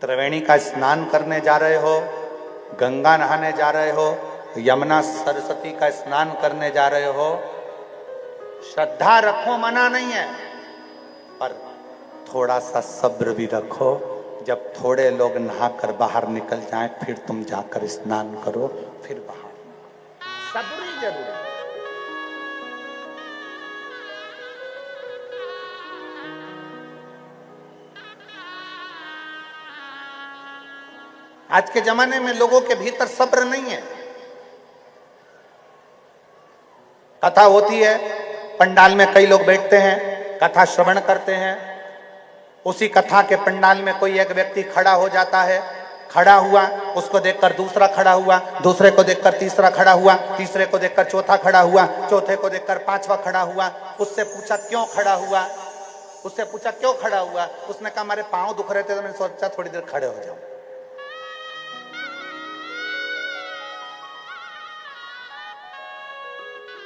A: त्रिवेणी का स्नान करने जा रहे हो, गंगा नहाने जा रहे हो, यमुना सरस्वती का स्नान करने जा रहे हो, श्रद्धा रखो, मना नहीं है, पर थोड़ा सा सब्र भी रखो। जब थोड़े लोग नहाकर बाहर निकल जाएं, फिर तुम जाकर स्नान करो, फिर बाहर। सब्र ही जरूरी है। आज के जमाने में लोगों के भीतर सब्र नहीं है। कथा होती है, पंडाल में कई लोग बैठते हैं, कथा श्रवण करते हैं। उसी कथा के पंडाल में कोई एक व्यक्ति खड़ा हो जाता है, खड़ा हुआ, उसको देखकर दूसरा खड़ा हुआ, दूसरे को देखकर तीसरा खड़ा हुआ, तीसरे को देखकर चौथा खड़ा हुआ, चौथे को देखकर 5वां खड़ा हुआ। उससे पूछा क्यों खड़ा हुआ? उससे पूछा क्यों खड़ा हुआ? उसने कहा मेरे पांव दुख रहे थे तो मैंने सोचा थोड़ी देर खड़े हो जाऊं।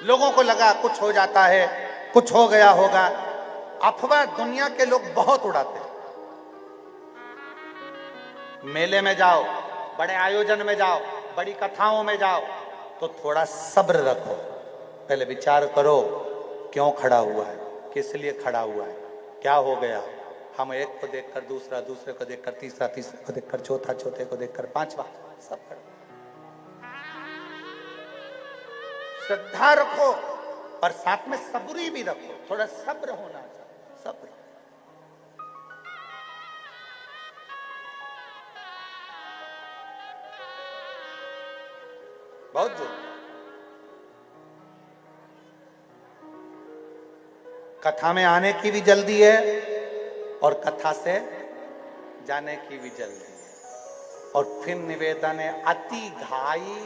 A: लोगों को लगा कुछ हो जाता है, कुछ हो गया होगा। अफवाह दुनिया के लोग बहुत उड़ाते हैं। मेले में जाओ, बड़े आयोजन में जाओ, बड़ी कथाओं में जाओ तो थोड़ा सब्र रखो। पहले विचार करो क्यों खड़ा हुआ है, किस लिए खड़ा हुआ है, क्या हो गया। हम एक को देखकर दूसरा, दूसरे को देखकर तीसरा, तीसरे को देखकर चौथा, चौथे को देखकर 5वां, सब खड़ा। श्रद्धा रखो पर साथ में सब्री भी रखो। थोड़ा सब्र होना चाहिए, सब्र। बहुत जरूरी। कथा में आने की भी जल्दी है और कथा से जाने की भी जल्दी है। और फिर निवेदन है, अति घाई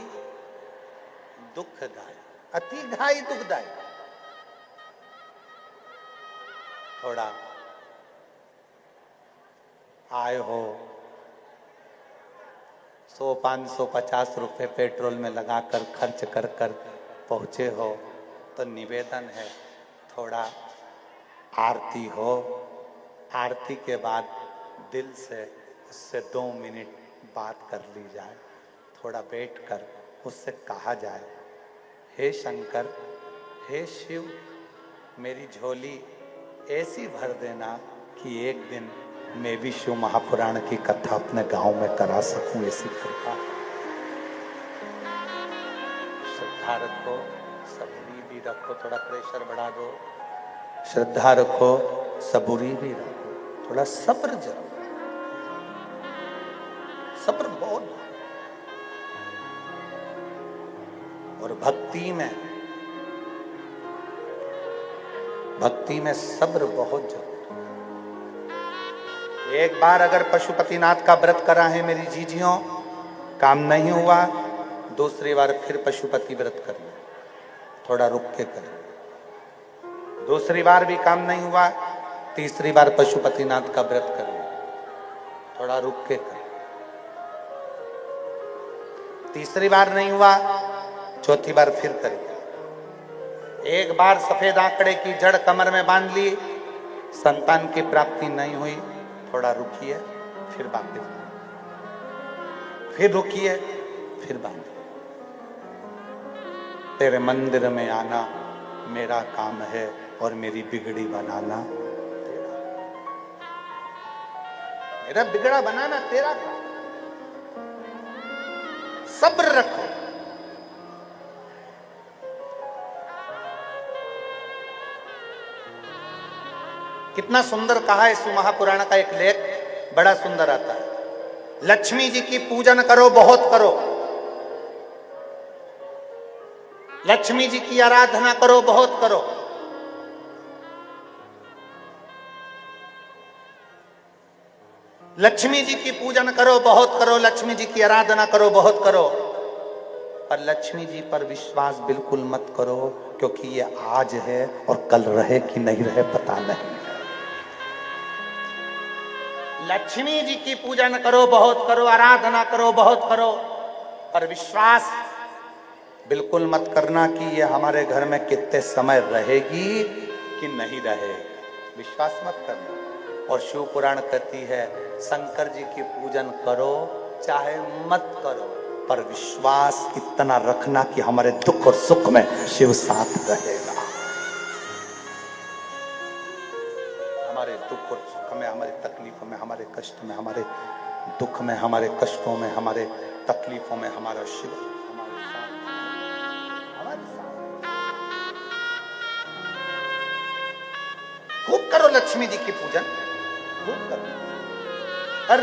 A: दुखदायी। अति घाई दुखदायी। थोड़ा आए हो, 100, 500, 50 रुपए पेट्रोल में लगाकर खर्च कर कर पहुंचे हो तो निवेदन है थोड़ा आरती हो। आरती के बाद दिल से उससे 2 मिनट बात कर ली जाए। थोड़ा बैठकर उससे कहा जाए, हे शंकर, हे शिव, मेरी झोली ऐसी भर देना कि एक दिन मैं भी शिव महापुराण की कथा अपने गांव में करा सकूं, ऐसी कृपा। श्रद्धा रखो, सबूरी भी रखो, थोड़ा प्रेशर बढ़ा दो। श्रद्धा रखो, सबूरी भी रखो, थोड़ा सब्र जरूर, सब्र बहुत। और भक्ति में सब्र बहुत जरूरी। एक बार अगर पशुपतिनाथ का व्रत करा है मेरी जीजियों, काम नहीं हुआ, दूसरी बार फिर पशुपति व्रत करिए, थोड़ा रुक के करिए। दूसरी बार भी काम नहीं हुआ, तीसरी बार पशुपतिनाथ का व्रत करिए, थोड़ा रुक के करिए। तीसरी बार नहीं हुआ, चौथी बार फिर करिए। एक बार सफेद आंकड़े की जड़ कमर में बांध ली, संतान की प्राप्ति नहीं हुई, थोड़ा रुकिए, फिर वापस, फिर रुकिए, फिर बांधिए। तेरे मंदिर में आना मेरा काम है और मेरी बिगड़ी बनाना तेरा। मेरा बिगड़ा बनाना तेरा काम। सब्र रखो। कितना सुंदर कहा है शिव महापुराण का एक लेख, बड़ा सुंदर आता है। लक्ष्मी जी की पूजन करो, बहुत करो। लक्ष्मी जी की आराधना करो, बहुत करो। लक्ष्मी जी की पूजन करो, बहुत करो। लक्ष्मी जी की आराधना करो, बहुत करो। पर लक्ष्मी जी पर विश्वास बिल्कुल मत करो, क्योंकि ये आज है और कल रहे कि नहीं रहे पता नहीं। लक्ष्मी जी की पूजन करो, बहुत करो, आराधना करो, बहुत करो, पर विश्वास बिल्कुल मत करना कि ये हमारे घर में कितने समय रहेगी कि नहीं रहेगी। विश्वास मत करना। और शिव पुराण कहती है शंकर जी की पूजन करो चाहे मत करो, पर विश्वास इतना रखना कि हमारे दुख और सुख में शिव साथ रहेगा। हमारे दुख और सुख में, हमारे तकलीफों में, हमारे कष्ट में, हमारे दुख में, हमारे कष्टों में, हमारे तकलीफों में हमारा शिव हमारे साथ। खूब करो लक्ष्मी जी की पूजन, खूब करो। और